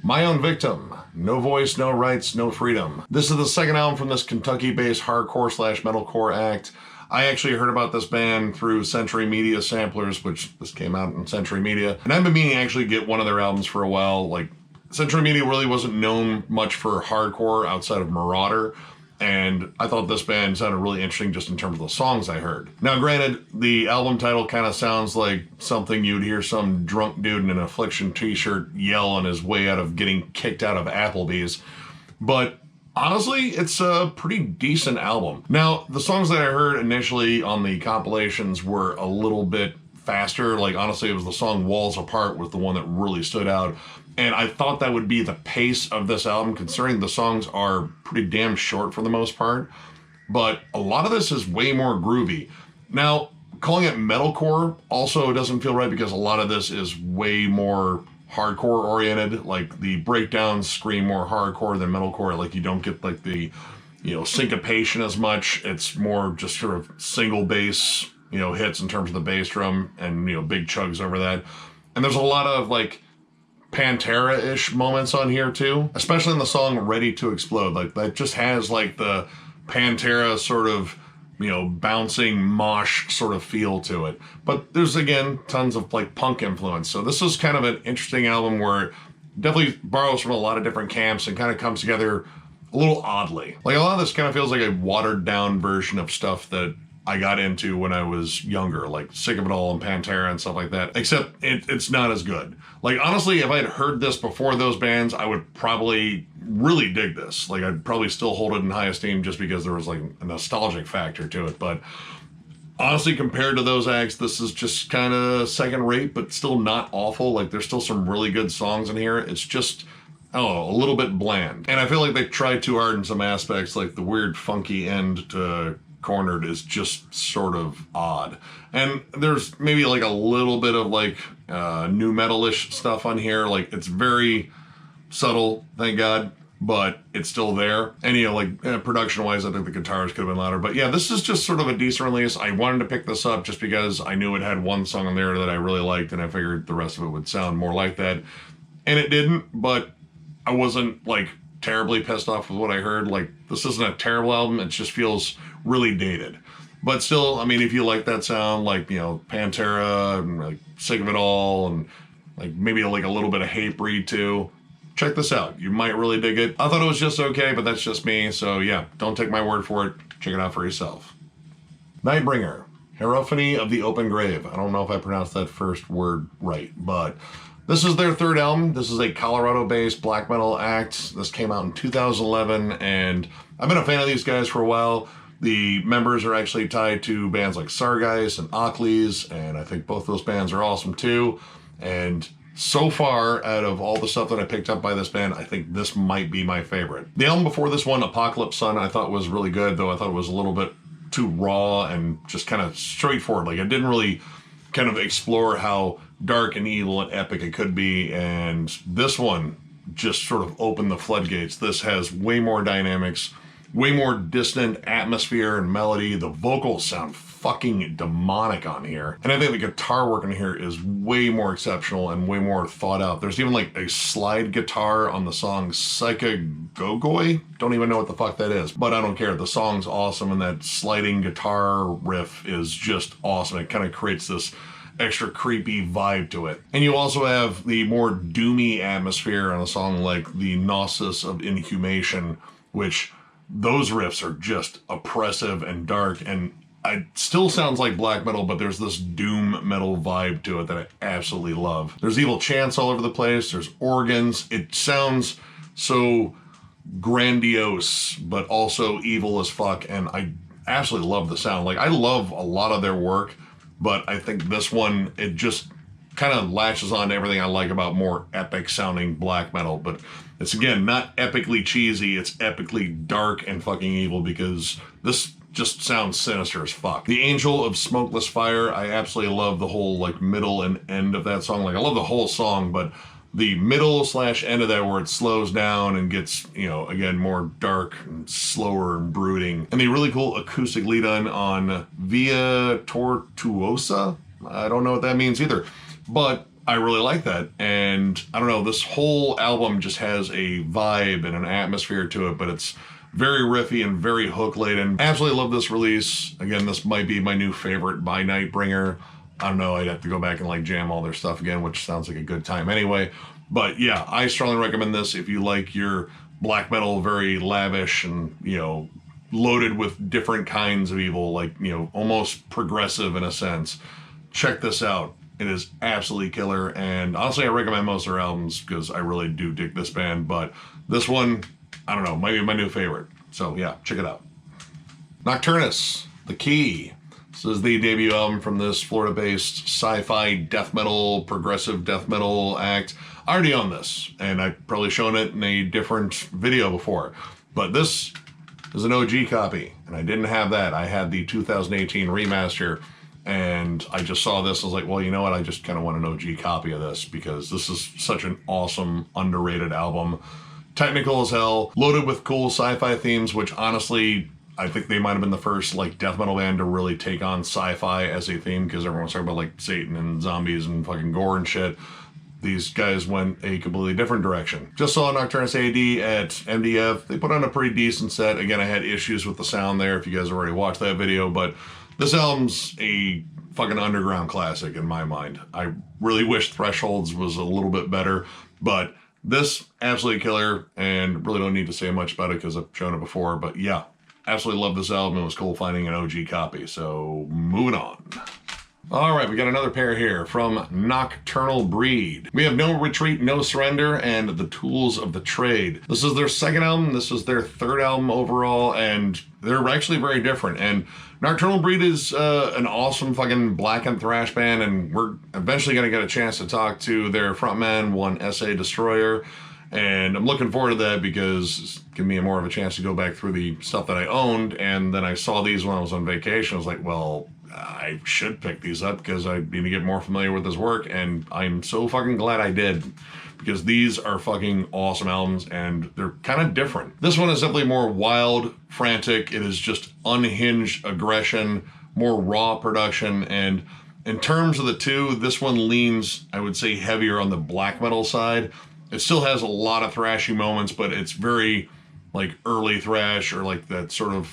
My Own Victim. No voice, no rights, no freedom. This is the second album from this Kentucky-based hardcore / metalcore act. I actually heard about this band through Century Media samplers, which this came out in Century Media. And I've been meaning to actually get one of their albums for a while. Like, Century Media really wasn't known much for hardcore outside of Marauder. And I thought this band sounded really interesting just in terms of the songs I heard. Now, granted, the album title kind of sounds like something you'd hear some drunk dude in an Affliction t-shirt yell on his way out of getting kicked out of Applebee's. But honestly, it's a pretty decent album. Now, the songs that I heard initially on the compilations were a little bit faster. Like, honestly, it was the song Walls Apart was the one that really stood out. And I thought that would be the pace of this album, considering the songs are pretty damn short for the most part. But a lot of this is way more groovy. Now, calling it metalcore also doesn't feel right because a lot of this is way more hardcore oriented. Like, the breakdowns scream more hardcore than metalcore. Like, you don't get like the, syncopation as much. It's more just sort of single bass, hits in terms of the bass drum and, big chugs over that. And there's a lot of like Pantera-ish moments on here too, especially in the song Ready to Explode. Like, that just has like the Pantera sort of, bouncing mosh sort of feel to it. But there's, again, tons of like punk influence. So this is kind of an interesting album where it definitely borrows from a lot of different camps and kind of comes together a little oddly. Like, a lot of this kind of feels like a watered down version of stuff that I got into when I was younger, like Sick of It All and Pantera and stuff like that, except it's not as good. Like, honestly, if I had heard this before those bands, I would probably really dig this. Like, I'd probably still hold it in high esteem just because there was like a nostalgic factor to it. But honestly, compared to those acts, this is just kind of second rate, but still not awful. Like, there's still some really good songs in here. It's just, a little bit bland. And I feel like they tried too hard in some aspects, like the weird funky end to Cornered is just sort of odd. And there's maybe like a little bit of like new metal-ish stuff on here. Like, it's very subtle, thank God, but it's still there. And production-wise, I think the guitars could have been louder. But yeah, this is just sort of a decent release. I wanted to pick this up just because I knew it had one song on there that I really liked, and I figured the rest of it would sound more like that. And it didn't, but I wasn't like terribly pissed off with what I heard. Like, this isn't a terrible album. It just feels really dated. But still, I mean, if you like that sound, like, Pantera and like Sick of It All and like maybe like a little bit of Hatebreed too, check this out. You might really dig it. I thought it was just okay, but that's just me. So yeah, don't take my word for it. Check it out for yourself. Nightbringer, Hierophany of the Open Grave. I don't know if I pronounced that first word right, but this is their third album. This is a Colorado-based black metal act. This came out in 2011, and I've been a fan of these guys for a while. The members are actually tied to bands like Sargeist and Ockleys, and I think both those bands are awesome too. And so far, out of all the stuff that I picked up by this band, I think this might be my favorite. The album before this one, Apocalypse Sun, I thought was really good, though I thought it was a little bit too raw and just kind of straightforward. Like, it didn't really kind of explore how dark and evil and epic it could be, and this one just sort of opened the floodgates. This has way more dynamics, way more distant atmosphere and melody. The vocals sound fucking demonic on here, and I think the guitar work in here is way more exceptional and way more thought out. There's even like a slide guitar on the song Psychagogoi. Don't even know what the fuck that is, but I don't care. The song's awesome, and that sliding guitar riff is just awesome. It kind of creates this extra creepy vibe to it. And you also have the more doomy atmosphere on a song like The Gnosis of Inhumation, which those riffs are just oppressive and dark, and it still sounds like black metal, but there's this doom metal vibe to it that I absolutely love. There's evil chants all over the place. There's organs. It sounds so grandiose, but also evil as fuck, and I absolutely love the sound. Like, I love a lot of their work, but I think this one, it just kind of latches on to everything I like about more epic sounding black metal, but it's, again, not epically cheesy, it's epically dark and fucking evil, because this just sounds sinister as fuck. The Angel of Smokeless Fire, I absolutely love the whole like middle and end of that song. Like, I love the whole song, but the middle / end of that where it slows down and gets, you know, again, more dark and slower and brooding. And the really cool acoustic lead on Via Tortuosa. I don't know what that means either, but I really like that. And I don't know, this whole album just has a vibe and an atmosphere to it, but it's very riffy and very hook laden. Absolutely love this release. Again, this might be my new favorite by Nightbringer. I don't know, I'd have to go back and like jam all their stuff again, which sounds like a good time anyway. But yeah, I strongly recommend this if you like your black metal, very lavish and, you know, loaded with different kinds of evil, like, you know, almost progressive in a sense. Check this out. It is absolutely killer, and honestly, I recommend most of their albums because I really do dig this band, but this one, I don't know, might be my new favorite. So yeah, check it out. Nocturnus The Key. This is the debut album from this Florida-based sci-fi death metal, progressive death metal act. I already own this, and I've probably shown it in a different video before, but this is an OG copy, and I didn't have that. I had the 2018 remaster, and I just saw this. I was like, well, you know what? I just kind of want an OG copy of this because this is such an awesome, underrated album. Technical as hell, loaded with cool sci-fi themes, which honestly, I think they might have been the first like death metal band to really take on sci-fi as a theme, because everyone's talking about like Satan and zombies and fucking gore and shit. These guys went a completely different direction. Just saw Nocturnus AD at MDF. They put on a pretty decent set. Again, I had issues with the sound there if you guys already watched that video, but this album's a fucking underground classic in my mind. I really wish Thresholds was a little bit better, but this, absolutely killer, and really don't need to say much about it because I've shown it before, but yeah, absolutely love this album. It was cool finding an OG copy, so moving on. All right, we got another pair here from Nocturnal Breed. We have No Retreat, No Surrender, and The Tools of the Trade. This is their second album. This is their third album overall, and they're actually very different. And Nocturnal Breed is an awesome fucking black and thrash band, and we're eventually going to get a chance to talk to their frontman, one S.A. Destroyer. And I'm looking forward to that because it's giving me more of a chance to go back through the stuff that I owned. And then I saw these when I was on vacation. I was like, well, I should pick these up because I need to get more familiar with his work. And I'm so fucking glad I did, because these are fucking awesome albums and they're kind of different. This one is definitely more wild, frantic. It is just unhinged aggression, more raw production. And in terms of the two, this one leans, I would say, heavier on the black metal side. It still has a lot of thrashy moments, but it's very like early thrash, or like that sort of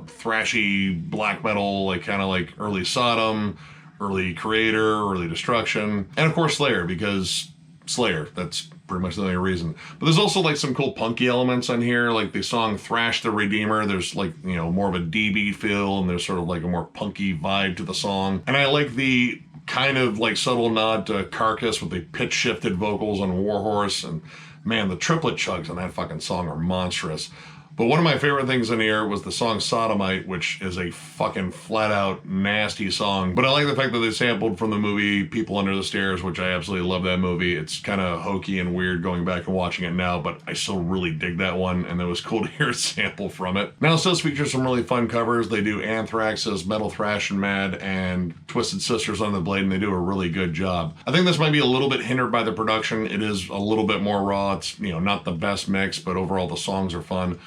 thrashy black metal, like kind of like early Sodom, early Creator, early Destruction, and of course Slayer, because Slayer, that's pretty much the only reason. But there's also like some cool punky elements on here, like the song Thrash the Redeemer. There's like, you know, more of a DB feel, and there's sort of like a more punky vibe to the song. And I like the kind of like subtle nod to Carcass with the pitch shifted vocals on Warhorse, and man, the triplet chugs on that fucking song are monstrous. But one of my favorite things in here was the song Sodomite, which is a fucking flat out nasty song. But I like the fact that they sampled from the movie People Under the Stairs, which I absolutely love that movie. It's kind of hokey and weird going back and watching it now, but I still really dig that one, and it was cool to hear a sample from it. Now, it does feature some really fun covers. They do Anthrax's Metal Thrash and Mad and Twisted Sisters on the Blade, and they do a really good job. I think this might be a little bit hindered by the production. It is a little bit more raw. It's, you know, not the best mix, but overall the songs are fun.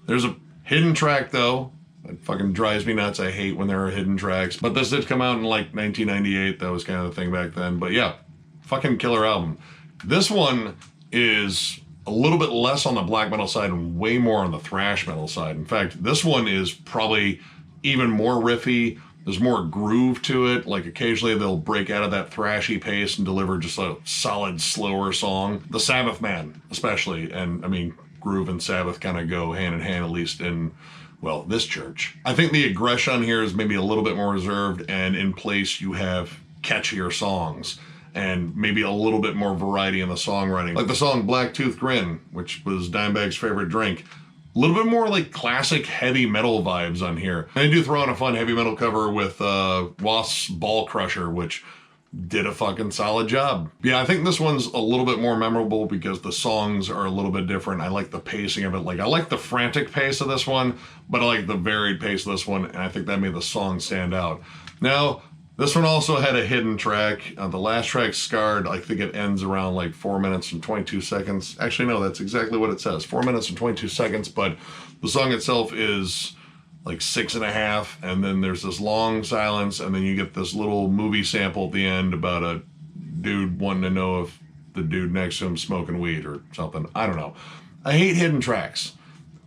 There's a hidden track, though. It fucking drives me nuts. I hate when there are hidden tracks. But this did come out in like 1998. That was kind of the thing back then. But yeah, fucking killer album. This one is a little bit less on the black metal side and way more on the thrash metal side. In fact, this one is probably even more riffy. There's more groove to it. Like occasionally they'll break out of that thrashy pace and deliver just a solid, slower song. The Sabbath Man, especially. And I mean, groove and Sabbath kind of go hand in hand, at least in, well, this church. I think the aggression here is maybe a little bit more reserved, and in place you have catchier songs and maybe a little bit more variety in the songwriting. Like the song Black Tooth Grin, which was Dimebag's favorite drink. A little bit more like classic heavy metal vibes on here. And they do throw in a fun heavy metal cover with Wasp's Ball Crusher, which did a fucking solid job. Yeah, I think this one's a little bit more memorable because the songs are a little bit different. I like the pacing of it. Like, I like the frantic pace of this one, but I like the varied pace of this one, and I think that made the song stand out. Now, this one also had a hidden track. The last track, Scarred, I think it ends around like 4 minutes and 22 seconds. Actually, no, that's exactly what it says. 4 minutes and 22 seconds, but the song itself is like 6.5, and then there's this long silence, and then you get this little movie sample at the end about a dude wanting to know if the dude next to him smoking weed or something. I don't know. I hate hidden tracks,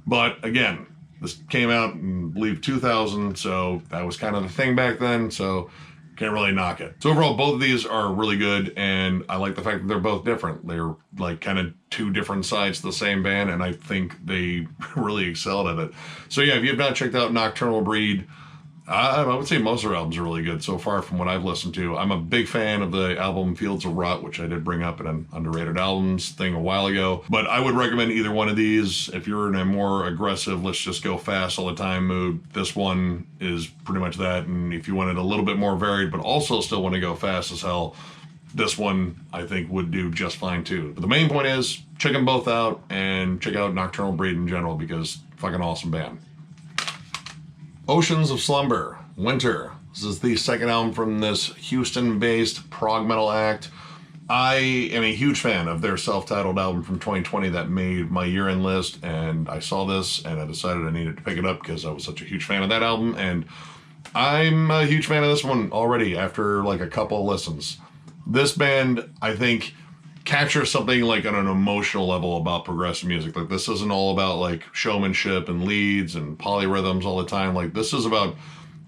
but again, this came out in, I believe, 2000, so that was kind of the thing back then, so can't really knock it. So overall, both of these are really good, and I like the fact that they're both different. They're like kind of two different sides to the same band, and I think they really excelled at it. So yeah, if you have not checked out Nocturnal Breed, I would say most of their albums are really good so far from what I've listened to. I'm a big fan of the album Fields of Rot, which I did bring up in an underrated albums thing a while ago. But I would recommend either one of these. If you're in a more aggressive, let's just go fast all the time mood, this one is pretty much that. And if you wanted a little bit more varied, but also still want to go fast as hell, this one I think would do just fine too. But the main point is, check them both out and check out Nocturnal Breed in general because fucking awesome band. Oceans of Slumber, Winter. This is the second album from this Houston-based prog metal act. I am a huge fan of their self-titled album from 2020 that made my year-end list, and I saw this and I decided I needed to pick it up because I was such a huge fan of that album, and I'm a huge fan of this one already after like a couple of listens. This band, I think, captures something like on an emotional level about progressive music. Like, this isn't all about like showmanship and leads and polyrhythms all the time. Like, this is about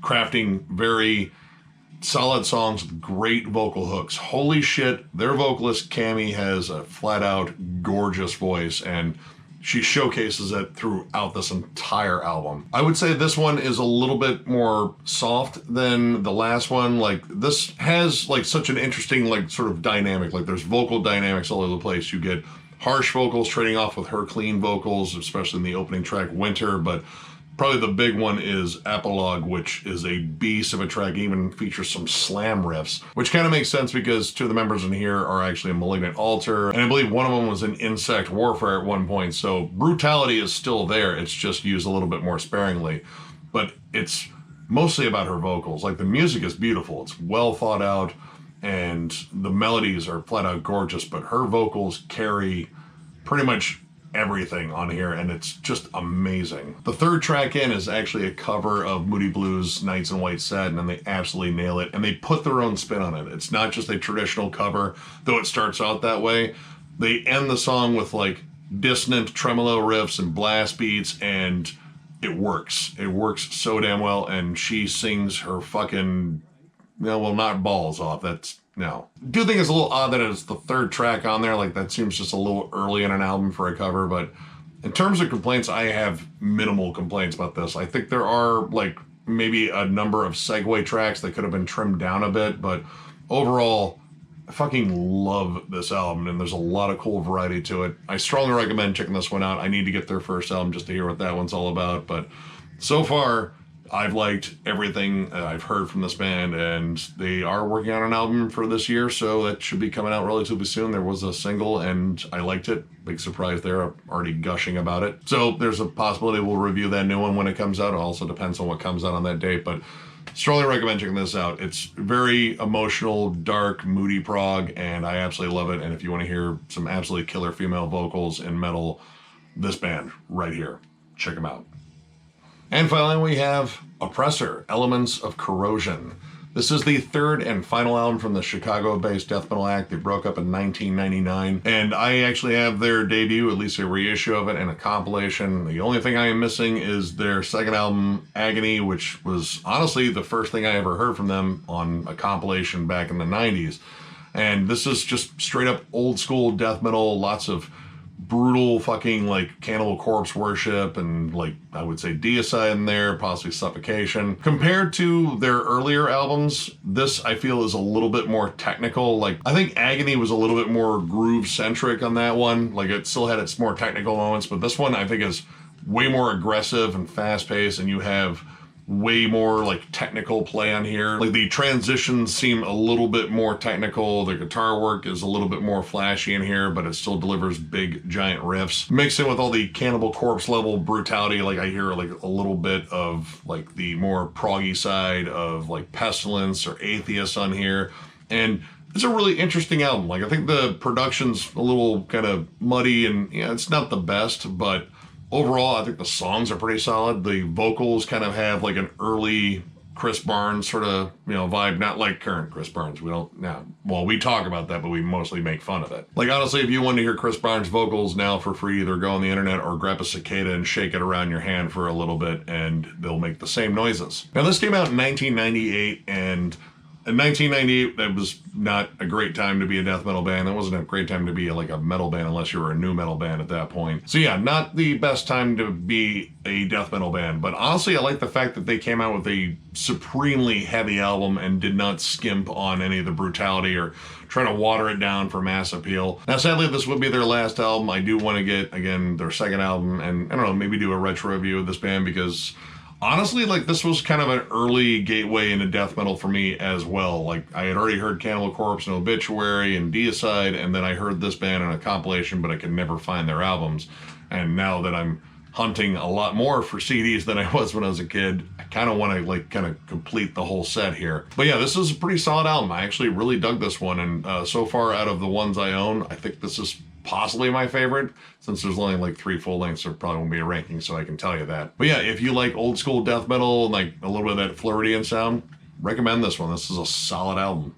crafting very solid songs with great vocal hooks. Holy shit, their vocalist Cami has a flat out gorgeous voice, and she showcases it throughout this entire album. I would say this one is a little bit more soft than the last one. Like, this has like such an interesting like sort of dynamic. Like, there's vocal dynamics all over the place. You get harsh vocals trading off with her clean vocals, especially in the opening track, Winter, but probably the big one is Epilogue, which is a beast of a track, even features some slam riffs, which kind of makes sense because two of the members in here are actually a Malignant Altar, and I believe one of them was in Insect Warfare at one point, so brutality is still there, it's just used a little bit more sparingly, but it's mostly about her vocals. Like, the music is beautiful, it's well thought out, and the melodies are flat out gorgeous, but her vocals carry pretty much everything on here, and it's just amazing. The third track in is actually a cover of Moody Blues' Nights in White Satin, and they absolutely nail it, and they put their own spin on it. It's not just a traditional cover, though it starts out that way. They end the song with like dissonant tremolo riffs and blast beats, and it works. It works so damn well, and she sings her fucking, well, not balls off, that's, no. I do think it's a little odd that it's the third track on there. Like, that seems just a little early in an album for a cover, but in terms of complaints, I have minimal complaints about this. I think there are like maybe a number of segue tracks that could have been trimmed down a bit, but overall, I fucking love this album, and there's a lot of cool variety to it. I strongly recommend checking this one out. I need to get their first album just to hear what that one's all about, but so far, I've liked everything I've heard from this band, and they are working on an album for this year, so that should be coming out relatively soon. There was a single, and I liked it. Big surprise there. I'm already gushing about it. So there's a possibility we'll review that new one when it comes out. It also depends on what comes out on that date, but strongly recommend checking this out. It's very emotional, dark, moody prog, and I absolutely love it. And if you want to hear some absolutely killer female vocals in metal, this band right here. Check them out. And finally, we have Oppressor, Elements of Corrosion. This is the third and final album from the Chicago-based death metal act. They broke up in 1999, and I actually have their debut, at least a reissue of it, and a compilation. The only thing I am missing is their second album, Agony, which was honestly the first thing I ever heard from them on a compilation back in the 90s. And this is just straight up old school death metal, lots of brutal fucking like Cannibal Corpse worship and like I would say deicide in there, possibly Suffocation. Compared to their earlier albums, this I feel is a little bit more technical. Like I think Agony was a little bit more groove centric on that one. Like it still had its more technical moments, but this one I think is way more aggressive and fast paced, and you have way more like technical play on here. Like the transitions seem a little bit more technical. The guitar work is a little bit more flashy in here, but it still delivers big giant riffs. Mixed in with all the Cannibal Corpse level brutality, like I hear like a little bit of like the more proggy side of like Pestilence or Atheist on here. And it's a really interesting album. Like I think the production's a little kind of muddy and yeah, it's not the best, but overall, I think the songs are pretty solid. The vocals kind of have like an early Chris Barnes sort of, vibe, not like current Chris Barnes. We don't, well, we talk about that, but we mostly make fun of it. Like, honestly, if you want to hear Chris Barnes vocals now for free, either go on the internet or grab a cicada and shake it around your hand for a little bit, and they'll make the same noises. Now, this came out in 1998, and in 1998, that was not a great time to be a death metal band. That wasn't a great time to be like a metal band unless you were a new metal band at that point. So yeah, not the best time to be a death metal band. But honestly, I like the fact that they came out with a supremely heavy album and did not skimp on any of the brutality or try to water it down for mass appeal. Now, sadly, this would be their last album. I do want to get, again, their second album and, I don't know, maybe do a retro review of this band because honestly, like, this was kind of an early gateway into death metal for me as well. Like, I had already heard Cannibal Corpse and Obituary and Deicide, and then I heard this band in a compilation, but I could never find their albums. And now that I'm hunting a lot more for CDs than I was when I was a kid, I kind of want to, like, kind of complete the whole set here. But yeah, this is a pretty solid album. I actually really dug this one, and so far out of the ones I own, I think this is possibly my favorite. Since there's only like 3 full lengths, there probably won't be a ranking, so I can tell you that. But yeah, if you like old school death metal, like a little bit of that Floridian sound, recommend this one. This is a solid album.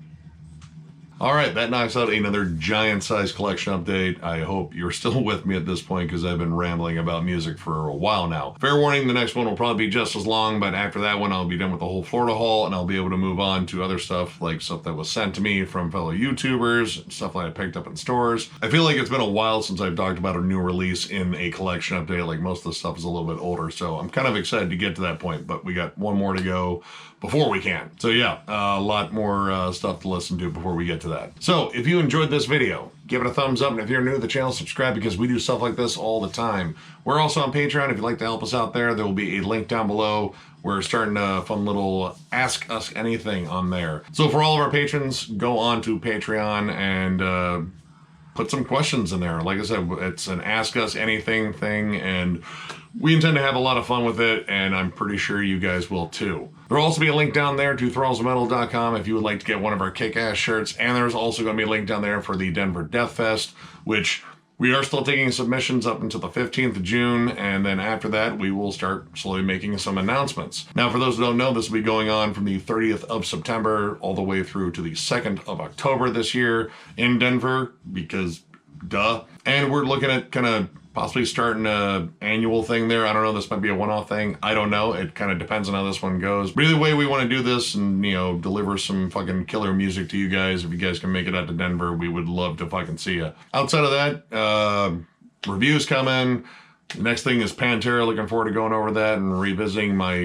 All right, that knocks out another giant size collection update. I hope you're still with me at this point because I've been rambling about music for a while now. Fair warning, the next one will probably be just as long, but after that one, I'll be done with the whole Florida haul and I'll be able to move on to other stuff, like stuff that was sent to me from fellow YouTubers, stuff that I picked up in stores. I feel like it's been a while since I've talked about a new release in a collection update. Like most of the stuff is a little bit older, so I'm kind of excited to get to that point, but we got one more to go before we can. So yeah, a lot more stuff to listen to before we get to that. So if you enjoyed this video, give it a thumbs up, and if you're new to the channel, subscribe because we do stuff like this all the time. We're also on Patreon. If you'd like to help us out there will be a link down below. We're starting a fun little Ask Us Anything on there. So for all of our patrons, go on to Patreon and put some questions in there. Like I said, it's an Ask Us Anything thing, and we intend to have a lot of fun with it, and I'm pretty sure you guys will too. There'll also be a link down there to thrallsmetal.com if you would like to get one of our kick-ass shirts, and there's also going to be a link down there for the Denver Death Fest, which we are still taking submissions up until the 15th of June, and then after that, we will start slowly making some announcements. Now, for those who don't know, this will be going on from the 30th of September all the way through to the 2nd of October this year in Denver, because duh. And we're looking at kind of possibly starting an annual thing there. I don't know, this might be a one-off thing. I don't know. It kind of depends on how this one goes. But either way, we want to do this and, deliver some fucking killer music to you guys. If you guys can make it out to Denver, we would love to fucking see you. Outside of that, reviews coming. The next thing is Pantera. Looking forward to going over that and revisiting my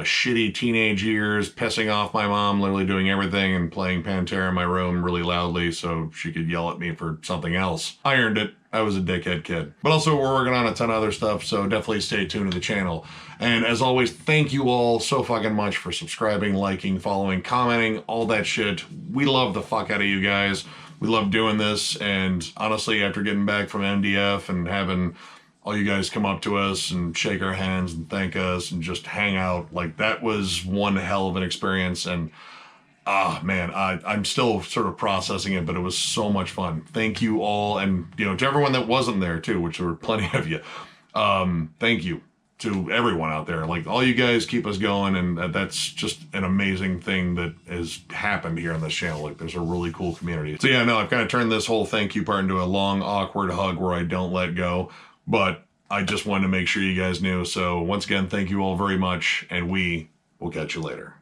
shitty teenage years, pissing off my mom, literally doing everything and playing Pantera in my room really loudly so she could yell at me for something else. I earned it. I was a dickhead kid. But also, we're working on a ton of other stuff, so definitely stay tuned to the channel. And as always, thank you all so fucking much for subscribing, liking, following, commenting, all that shit. We love the fuck out of you guys. We love doing this, and honestly, after getting back from MDF and having all you guys come up to us and shake our hands and thank us and just hang out, like, that was one hell of an experience. And man, I'm still sort of processing it, but it was so much fun. Thank you all, and to everyone that wasn't there too, which were plenty of you. Thank you to everyone out there. Like, all you guys keep us going, and that's just an amazing thing that has happened here on this channel. Like, there's a really cool community. So yeah, no, I've kind of turned this whole thank you part into a long, awkward hug where I don't let go, but I just wanted to make sure you guys knew. So once again, thank you all very much, and we will catch you later.